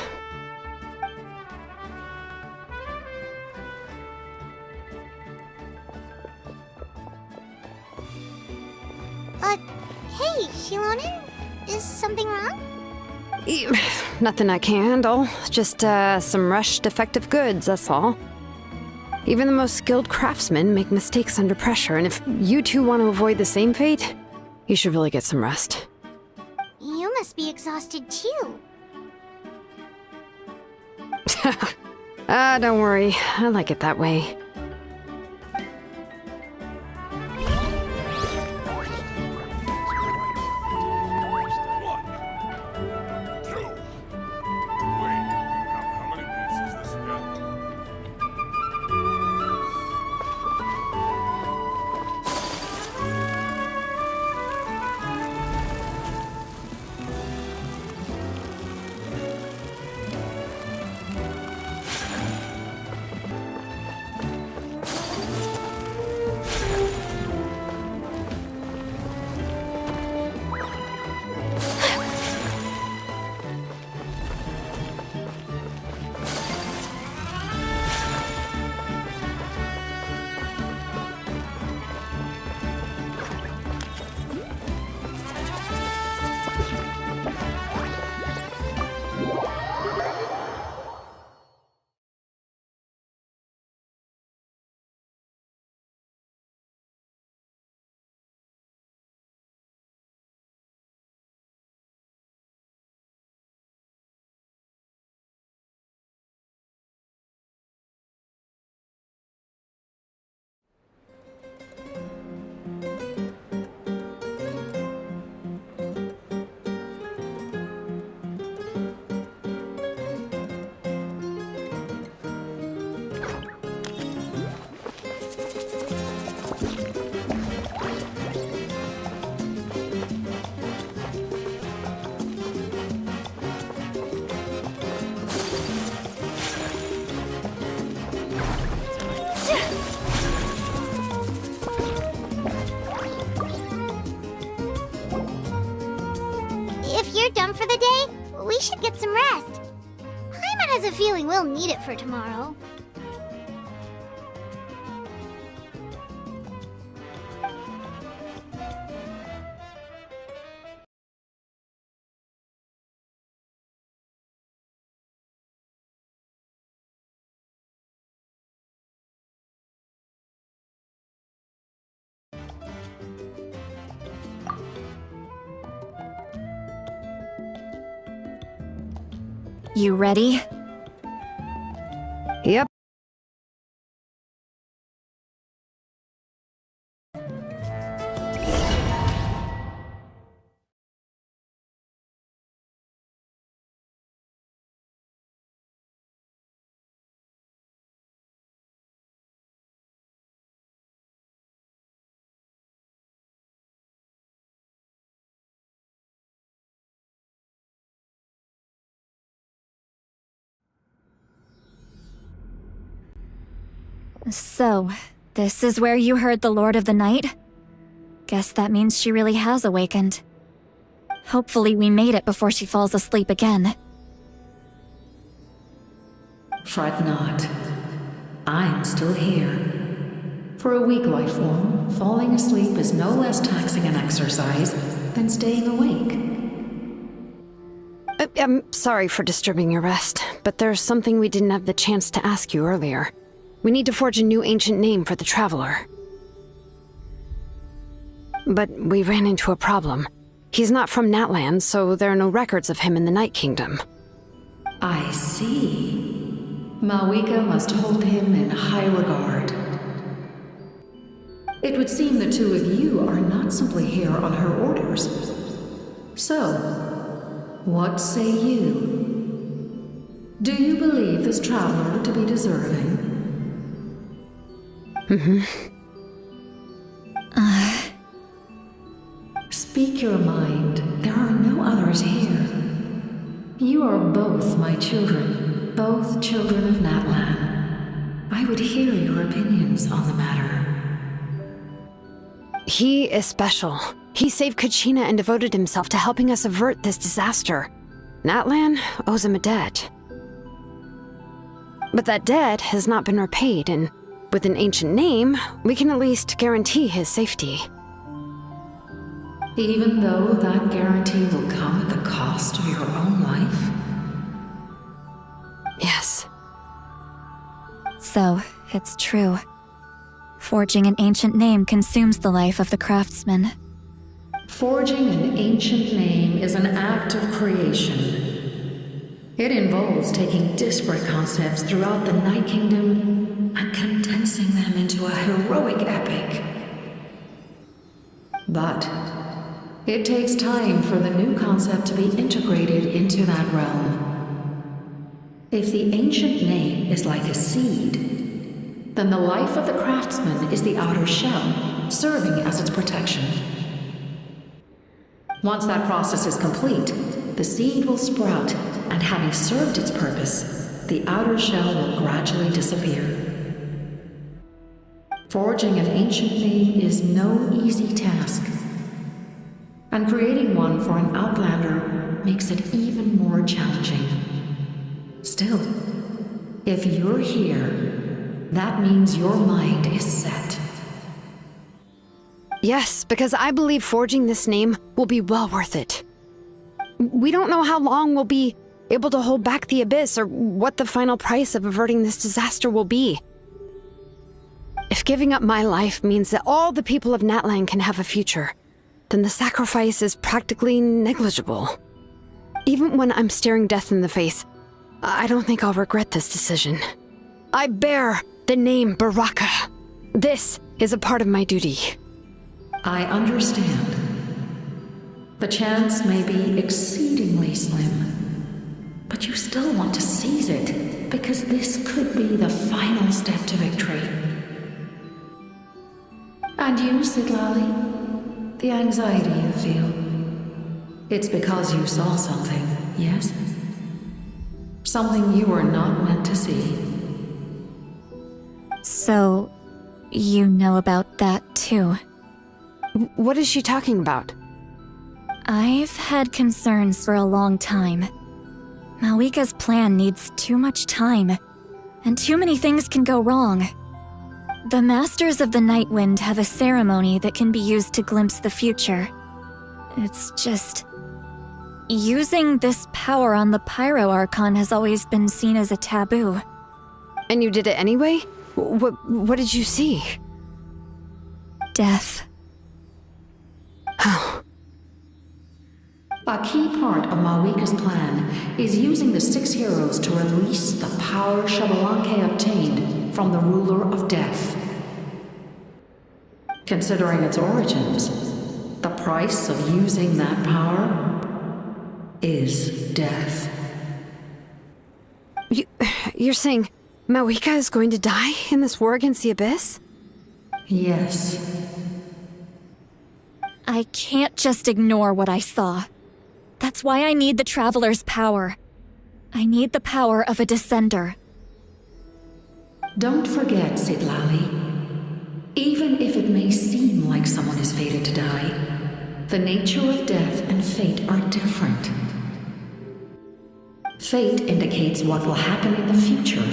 Hey, Shilonen? Is something wrong? Nothing I can handle. Just, some rushed defective goods, that's all. Even the most skilled craftsmen make mistakes under pressure, and if you two want to avoid the same fate, you should really get some rest. You must be exhausted too. Don't worry. I like it that way. if you're done for the day, we should get some rest. Paimon has a feeling we'll need it for tomorrow. You ready? Yep. So, this is where you heard the Lord of the Night? Guess that means she really has awakened. Hopefully we made it before she falls asleep again. Fret not. I'm still here. For a weak life form, falling asleep is no less taxing an exercise than staying awake. I'm sorry for disturbing your rest, but there's something we didn't have the chance to ask you earlier. We need to forge a new ancient name for the Traveler. But we ran into a problem. He's not from Natlan, so there are no records of him in the Night Kingdom. I see. Malwika must hold him in high regard. It would seem the two of you are not simply here on her orders. So, what say you? Do you believe this traveler to be deserving? Speak your mind. There are no others here. You are both my children, both children of Natlan. I would hear your opinions on the matter. He is special. He saved Kachina and devoted himself to helping us avert this disaster. Natlan owes him a debt. But that debt has not been repaid, and with an ancient name, we can at least guarantee his safety. Even though that guarantee will come at the cost of your own life? Yes. So, it's true. Forging an ancient name consumes the life of the craftsman. Forging an ancient name is an act of creation. It involves taking disparate concepts throughout the Night Kingdom and condensing them into a heroic epic. But it takes time for the new concept to be integrated into that realm. If the ancient name is like a seed, then the life of the craftsman is the outer shell, serving as its protection. Once that process is complete, the seed will sprout, and having served its purpose, the outer shell will gradually disappear. Forging an ancient name is no easy task, and creating one for an outlander makes it even more challenging. Still, if you're here, that means your mind is set. Yes, because I believe forging this name will be well worth it. We don't know how long we'll be able to hold back the Abyss or what the final price of averting this disaster will be. If giving up my life means that all the people of Natlan can have a future, then the sacrifice is practically negligible. Even when I'm staring death in the face, I don't think I'll regret this decision. I bear the name Baraka. This is a part of my duty. I understand. The chance may be exceedingly slim, but you still want to seize it, because this could be the final step to victory. And you, Citlali? The anxiety you feel. It's because you saw something, yes? Something you were not meant to see. So, you know about that too? What is she talking about? I've had concerns for a long time. Malika's plan needs too much time, and too many things can go wrong. The Masters of the Night Wind have a ceremony that can be used to glimpse the future. It's just... using this power on the Pyro Archon has always been seen as a taboo. And you did it anyway? What did you see? Death. A key part of Malika's plan is using the 6 heroes to release the power Xbalanque obtained from the Ruler of Death. Considering its origins, the price of using that power is death. You're saying Malika is going to die in this war against the Abyss? Yes. I can't just ignore what I saw. That's why I need the Traveler's power. I need the power of a Descender. Don't forget, Siglali. Even if it may seem like someone is fated to die, the nature of death and fate are different. Fate indicates what will happen in the future.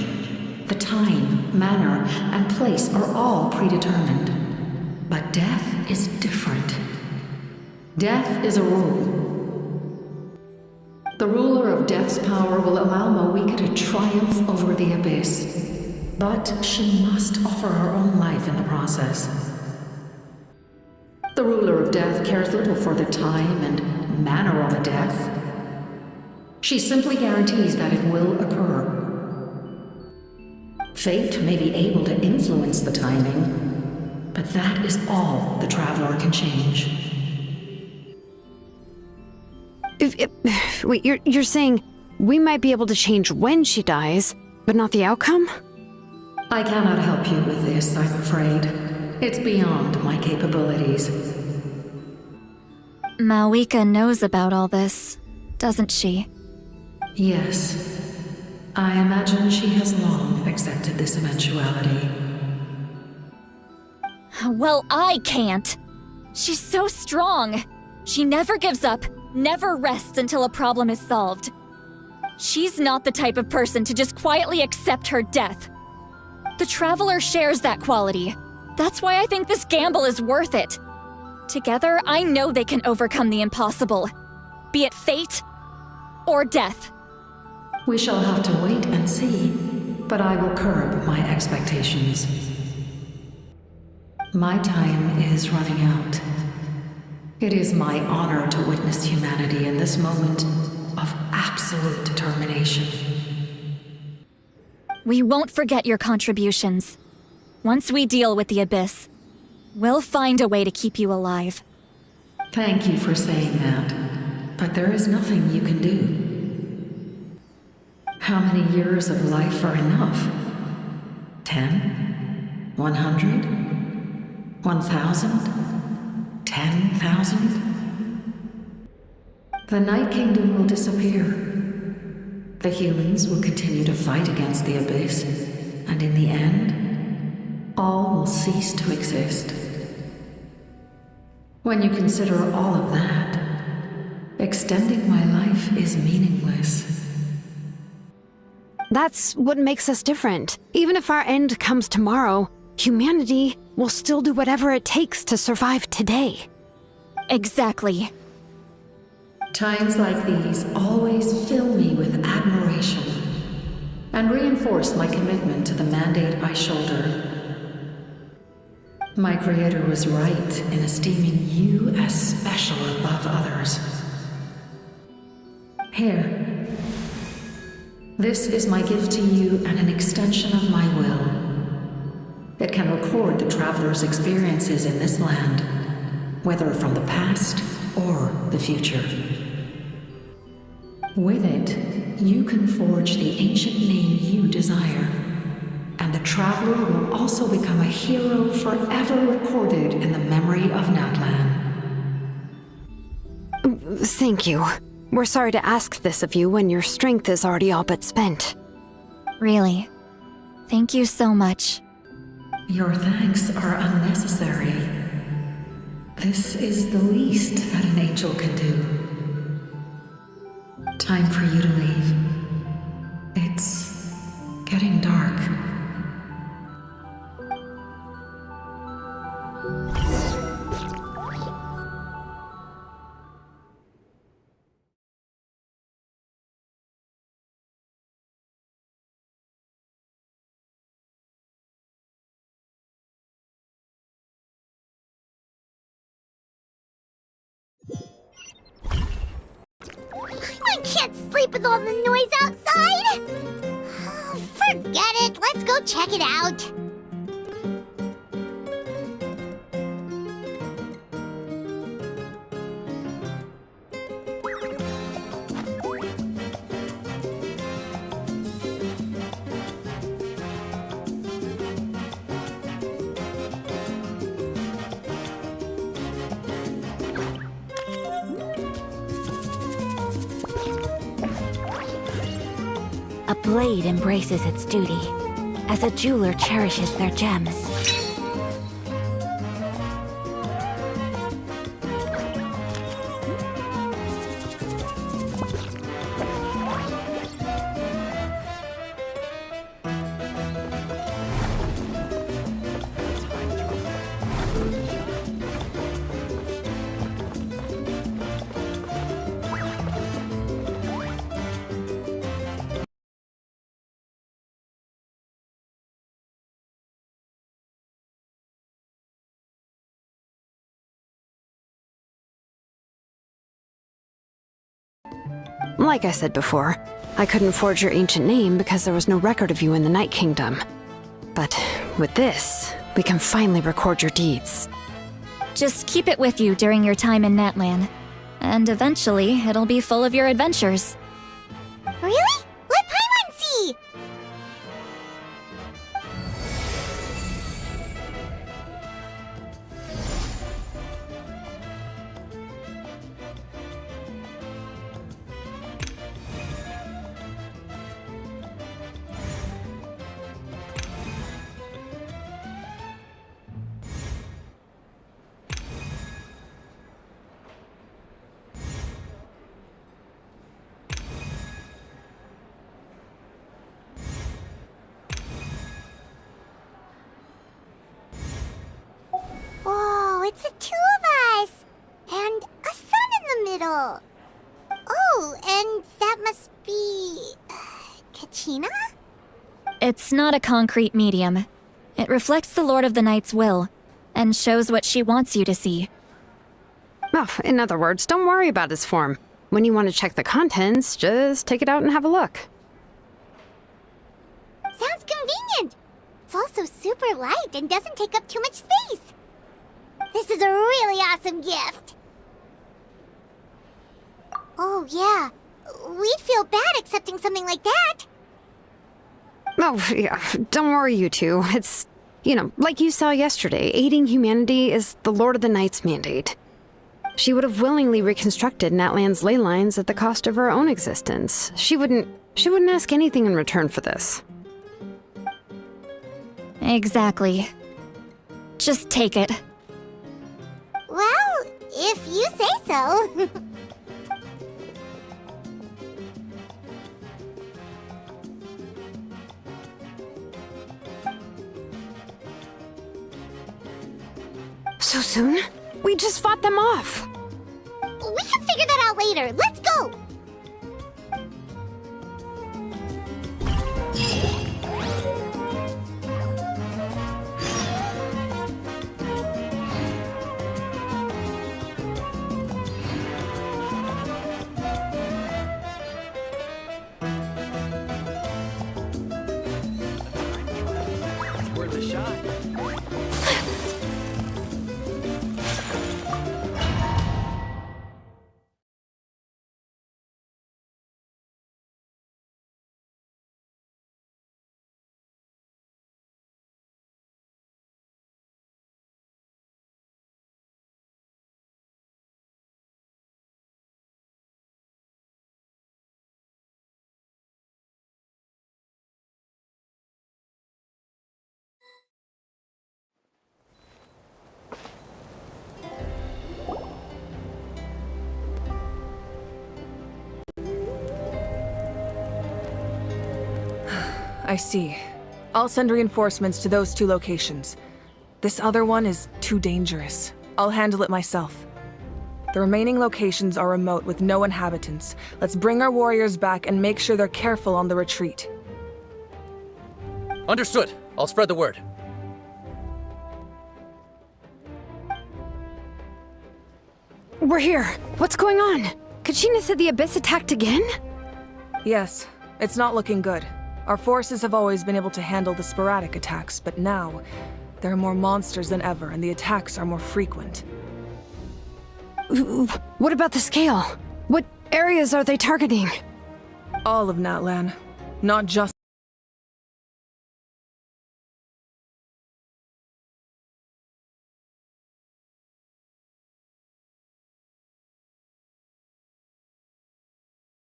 The time, manner, and place are all predetermined. But death is different. Death is a rule. The ruler of Death's power will allow Malika to triumph over the Abyss. But she must offer her own life in the process. The ruler of Death cares little for the time and manner of a death. She simply guarantees that it will occur. Fate may be able to influence the timing, but that is all the Traveler can change. Wait, you're saying we might be able to change when she dies, but not the outcome? I cannot help you with this, I'm afraid. It's beyond my capabilities. Malika knows about all this, doesn't she? Yes. I imagine she has long accepted this eventuality. Well, I can't. She's so strong. She never gives up, never rests until a problem is solved. She's not the type of person to just quietly accept her death. The Traveler shares that quality. That's why I think this gamble is worth it. Together, I know they can overcome the impossible. Be it fate or death. We shall have to wait and see, but I will curb my expectations. My time is running out. It is my honor to witness humanity in this moment of absolute determination. We won't forget your contributions. Once we deal with the Abyss, we'll find a way to keep you alive. Thank you for saying that, but there is nothing you can do. How many years of life are enough? 10? 100? 1,000? 10,000? The Night Kingdom will disappear. The humans will continue to fight against the Abyss, and in the end, all will cease to exist. When you consider all of that, extending my life is meaningless. That's what makes us different. Even if our end comes tomorrow, humanity will still do whatever it takes to survive today. Exactly. Times like these always fill me with admiration and reinforce my commitment to the mandate I shoulder. My Creator was right in esteeming you as special above others. Here. This is my gift to you and an extension of my will. It can record the Traveler's experiences in this land, whether from the past or the future. With it, you can forge the ancient name you desire, and the Traveler will also become a hero forever recorded in the memory of Natlan. Thank you. We're sorry to ask this of you when your strength is already all but spent. Really. Thank you so much. Your thanks are unnecessary. This is the least that an angel can do. Time for you to leave. It's getting dark. I can't sleep with all the noise outside! Forget it, let's go check it out. A blade embraces its duty, as a jeweler cherishes their gems. Like I said before, I couldn't forge your ancient name because there was no record of you in the Night Kingdom. But with this, we can finally record your deeds. Just keep it with you during your time in Natlan. And eventually, it'll be full of your adventures. Really? Let Paimon see! Whoa, it's the two of us! And a sun in the middle! Oh, and that must be... Kachina? It's not a concrete medium. It reflects the Lord of the Night's will, and shows what she wants you to see. Oh, in other words, don't worry about its form. When you want to check the contents, just take it out and have a look. Sounds convenient! It's also super light and doesn't take up too much space. This is a really awesome gift! Oh, yeah. We'd feel bad accepting something like that. Oh, yeah, don't worry, you two. It's, like you saw yesterday, aiding humanity is the Lord of the Night's mandate. She would have willingly reconstructed Natlan's ley lines at the cost of her own existence. She wouldn't ask anything in return for this. Exactly. Just take it. Well, if you say so. So soon? We just fought them off. We can figure that out later. Let's go! Worth a shot. I see. I'll send reinforcements to those 2 locations. This other one is too dangerous. I'll handle it myself. The remaining locations are remote with no inhabitants. Let's bring our warriors back and make sure they're careful on the retreat. Understood. I'll spread the word. We're here. What's going on? Kachina said the Abyss attacked again? Yes, it's not looking good. Our forces have always been able to handle the sporadic attacks, but now, there are more monsters than ever, and the attacks are more frequent. What about the scale? What areas are they targeting? All of Natlan, not just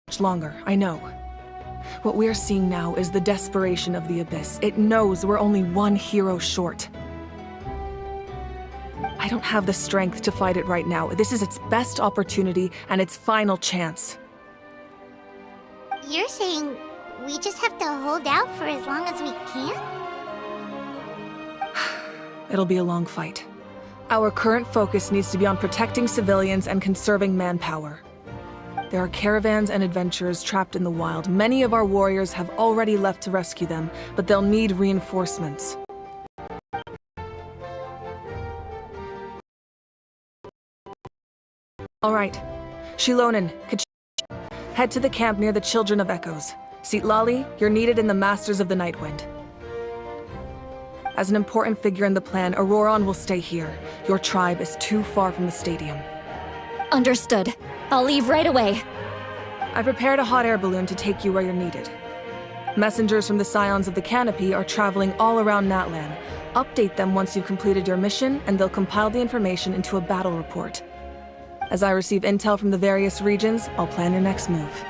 much longer, I know. What we're seeing now is the desperation of the Abyss. It knows we're only one hero short. I don't have the strength to fight it right now. This is its best opportunity and its final chance. You're saying we just have to hold out for as long as we can? It'll be a long fight. Our current focus needs to be on protecting civilians and conserving manpower. There are caravans and adventurers trapped in the wild. Many of our warriors have already left to rescue them, but they'll need reinforcements. All right. Shilonen, head to the camp near the Children of Echoes. Citlali, you're needed in the Masters of the Nightwind. As an important figure in the plan, Auroron will stay here. Your tribe is too far from the stadium. Understood. I'll leave right away. I prepared a hot air balloon to take you where you're needed. Messengers from the Scions of the Canopy are traveling all around Natlan. Update them once you've completed your mission, and they'll compile the information into a battle report. As I receive intel from the various regions, I'll plan your next move.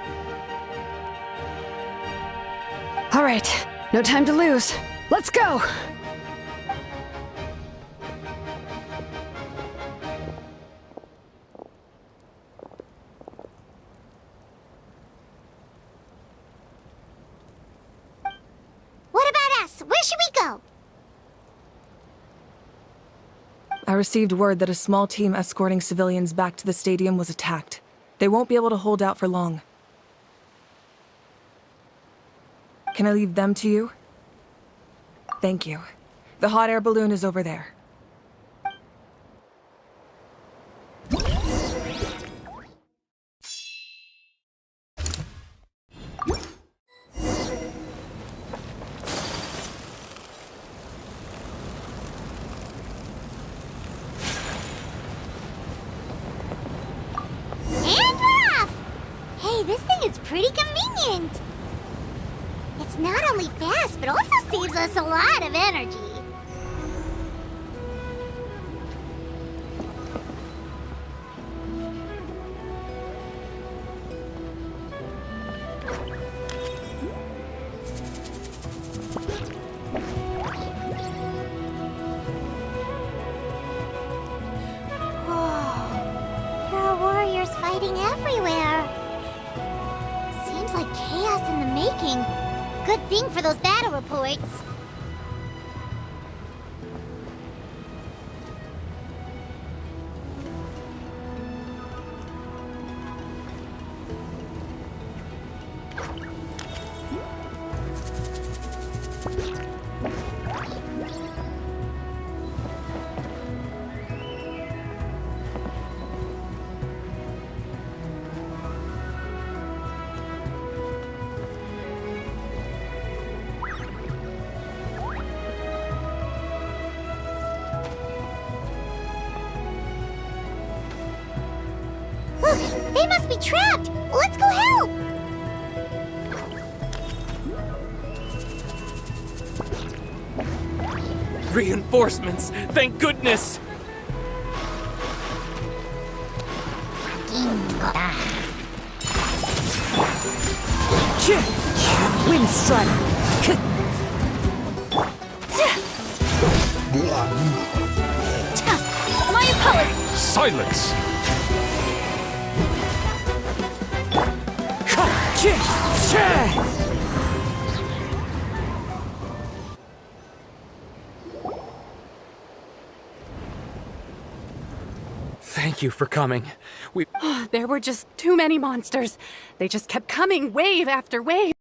All right, no time to lose. Let's go! What about us? Where should we go? I received word that a small team escorting civilians back to the stadium was attacked. They won't be able to hold out for long. Can I leave them to you? Thank you. The hot air balloon is over there. This thing is pretty convenient. It's not only fast, but also saves us a lot of energy. Whoa, there are warriors fighting everywhere. Seems like chaos in the making. Good thing for those battle reports. Look, they must be trapped! Let's go help! Reinforcements! Thank goodness! Wind Strider! My apologies! Silence! Thank you for coming. There were just too many monsters. They just kept coming, wave after wave.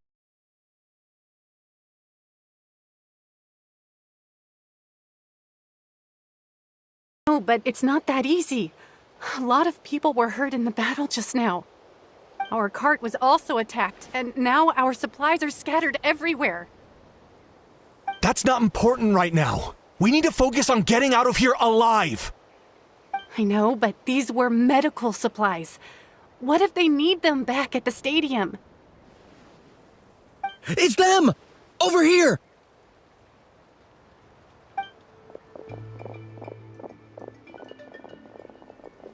No, but it's not that easy. A lot of people were hurt in the battle just now. Our cart was also attacked, and now our supplies are scattered everywhere. That's not important right now. We need to focus on getting out of here alive. I know, but these were medical supplies. What if they need them back at the stadium? It's them! Over here!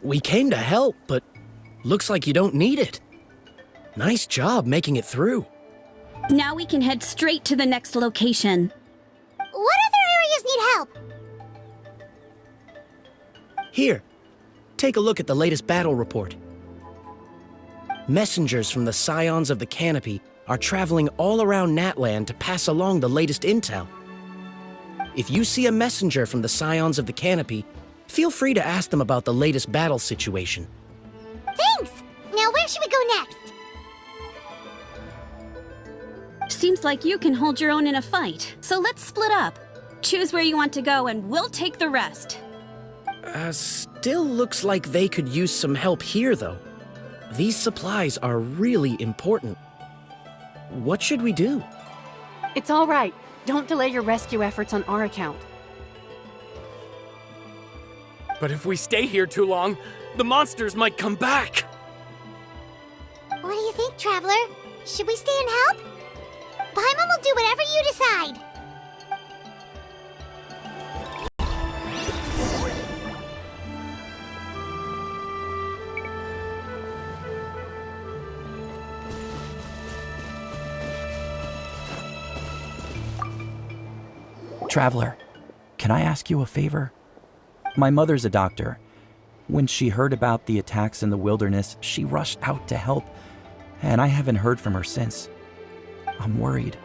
We came to help, but looks like you don't need it. Nice job making it through. Now we can head straight to the next location. What other areas need help? Here, take a look at the latest battle report. Messengers from the Scions of the Canopy are traveling all around Natland to pass along the latest intel. If you see a messenger from the Scions of the Canopy, feel free to ask them about the latest battle situation. Thanks! Now where should we go next? Seems like you can hold your own in a fight, so let's split up. Choose where you want to go and we'll take the rest. Still looks like they could use some help here, though. These supplies are really important. What should we do? It's all right. Don't delay your rescue efforts on our account. But if we stay here too long, the monsters might come back! What do you think, Traveler? Should we stay and help? Paimon will do whatever you decide. Traveler, can I ask you a favor? My mother's a doctor. When she heard about the attacks in the wilderness, she rushed out to help, and I haven't heard from her since. I'm worried.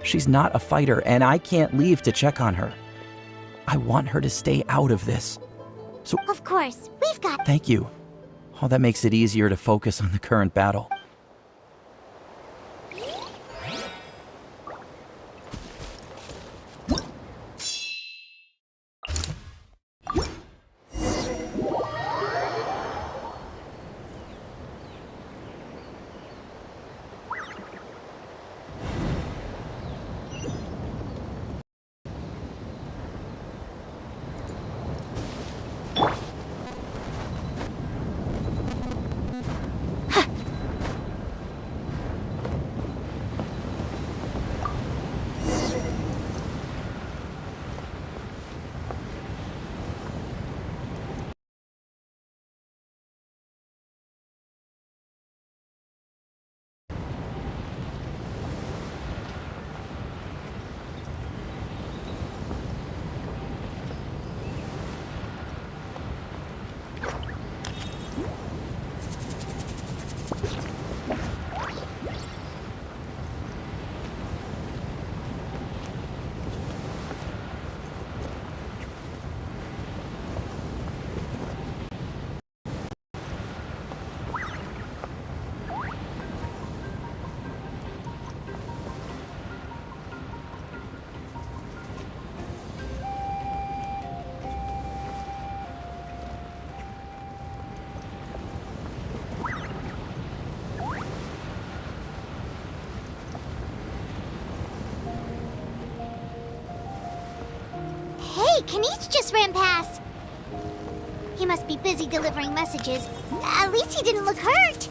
She's not a fighter, and I can't leave to check on her. I want her to stay out of this. So, of course, we've got... Thank you. Oh, that makes it easier to focus on the current battle. Hey, Kanish just ran past. He must be busy delivering messages. At least he didn't look hurt.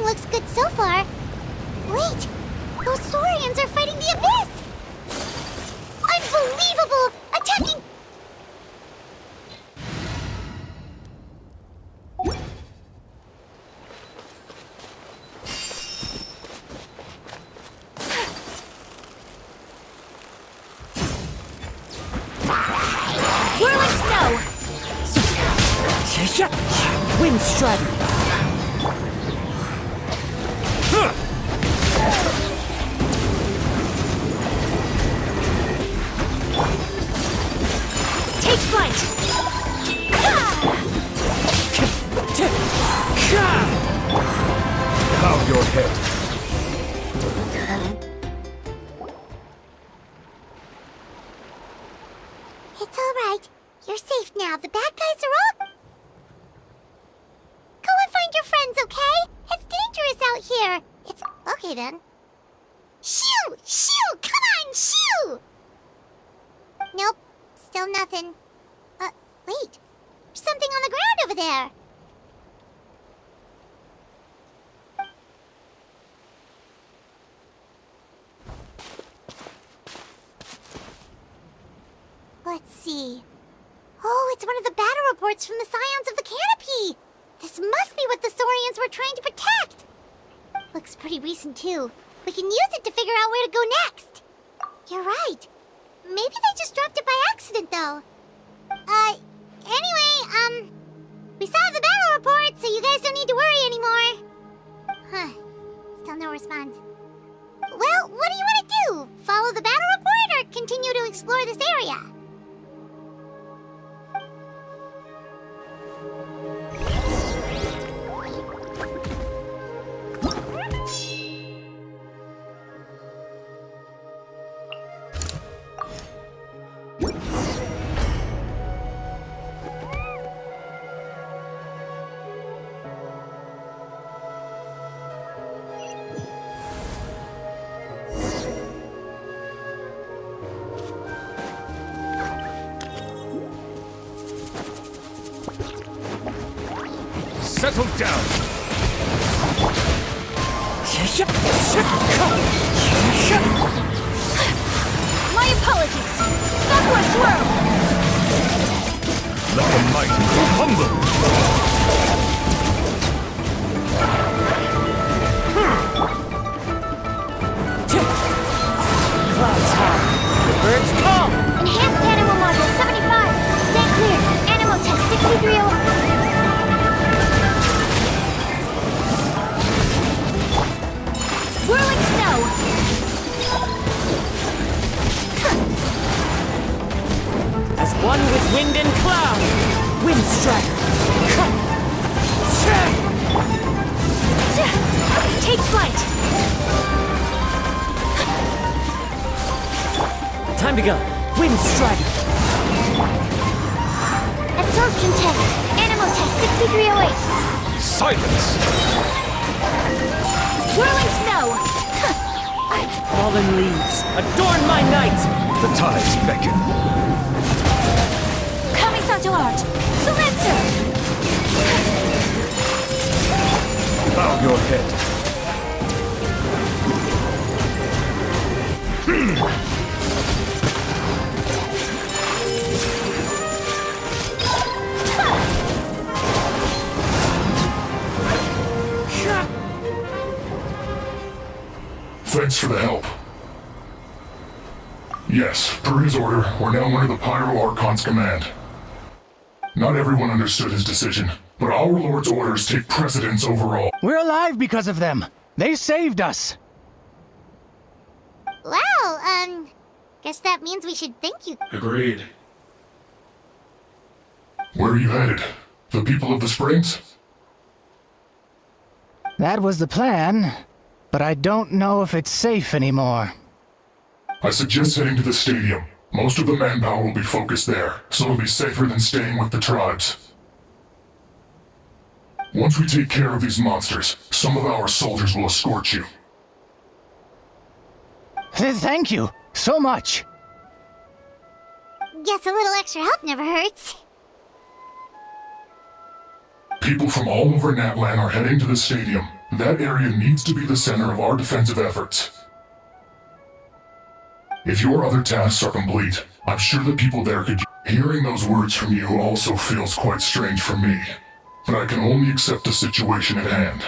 everything looks good so far. Wait, those Saurians are fighting the Abyss! Unbelievable! Attacking... Whirling snow! Wind strider! Take flight! Bow your head. It's alright. You're safe now. The bad guys are all... Go and find your friends, okay? It's dangerous out here. It's... Okay, then. Shoo! Shoo! Come on, shoo! Nope. Still nothing. Wait. There's something on the ground over there. Let's see. Oh, it's one of the battle reports from the Scions of the Canopy! This must be what the Saurians were trying to protect! Looks pretty recent, too. We can use it to figure out where to go next. You're right. Maybe they just dropped it by accident, though. Anyway, we saw the battle report, so you guys don't need to worry anymore. Huh. Still no response. Well, what do you want to do? Follow the battle report or continue to explore this area? Settle down. My apologies! Sakura swirl! Let the mighty go humble. Clouds high. The birds call! Enhanced Animal Module 75. Stay clear. Animal Test 6301. Whirling snow! As one with wind and cloud! Wind strider! Take flight! Time to go! Wind strider! Absorption Test. Animal Test 6308. Silence! Whirling snow! Fallen leaves, adorn my night! The tides beckon. Kamisato art! Silencer! Bow your head. Thanks for the help. Yes, per his order, we're now under the Pyro Archon's command. Not everyone understood his decision, but our Lord's orders take precedence over all. We're alive because of them. They saved us. Well, guess that means we should thank you. Agreed. Where are you headed? The people of the Springs? That was the plan, but I don't know if it's safe anymore. I suggest heading to the stadium. Most of the manpower will be focused there, so it'll be safer than staying with the tribes. Once we take care of these monsters, some of our soldiers will escort you. Thank you so much. Guess a little extra help never hurts. People from all over Natlan are heading to the stadium. That area needs to be the center of our defensive efforts. If your other tasks are complete, I'm sure the people there could... Hearing those words from you also feels quite strange for me, but I can only accept the situation at hand.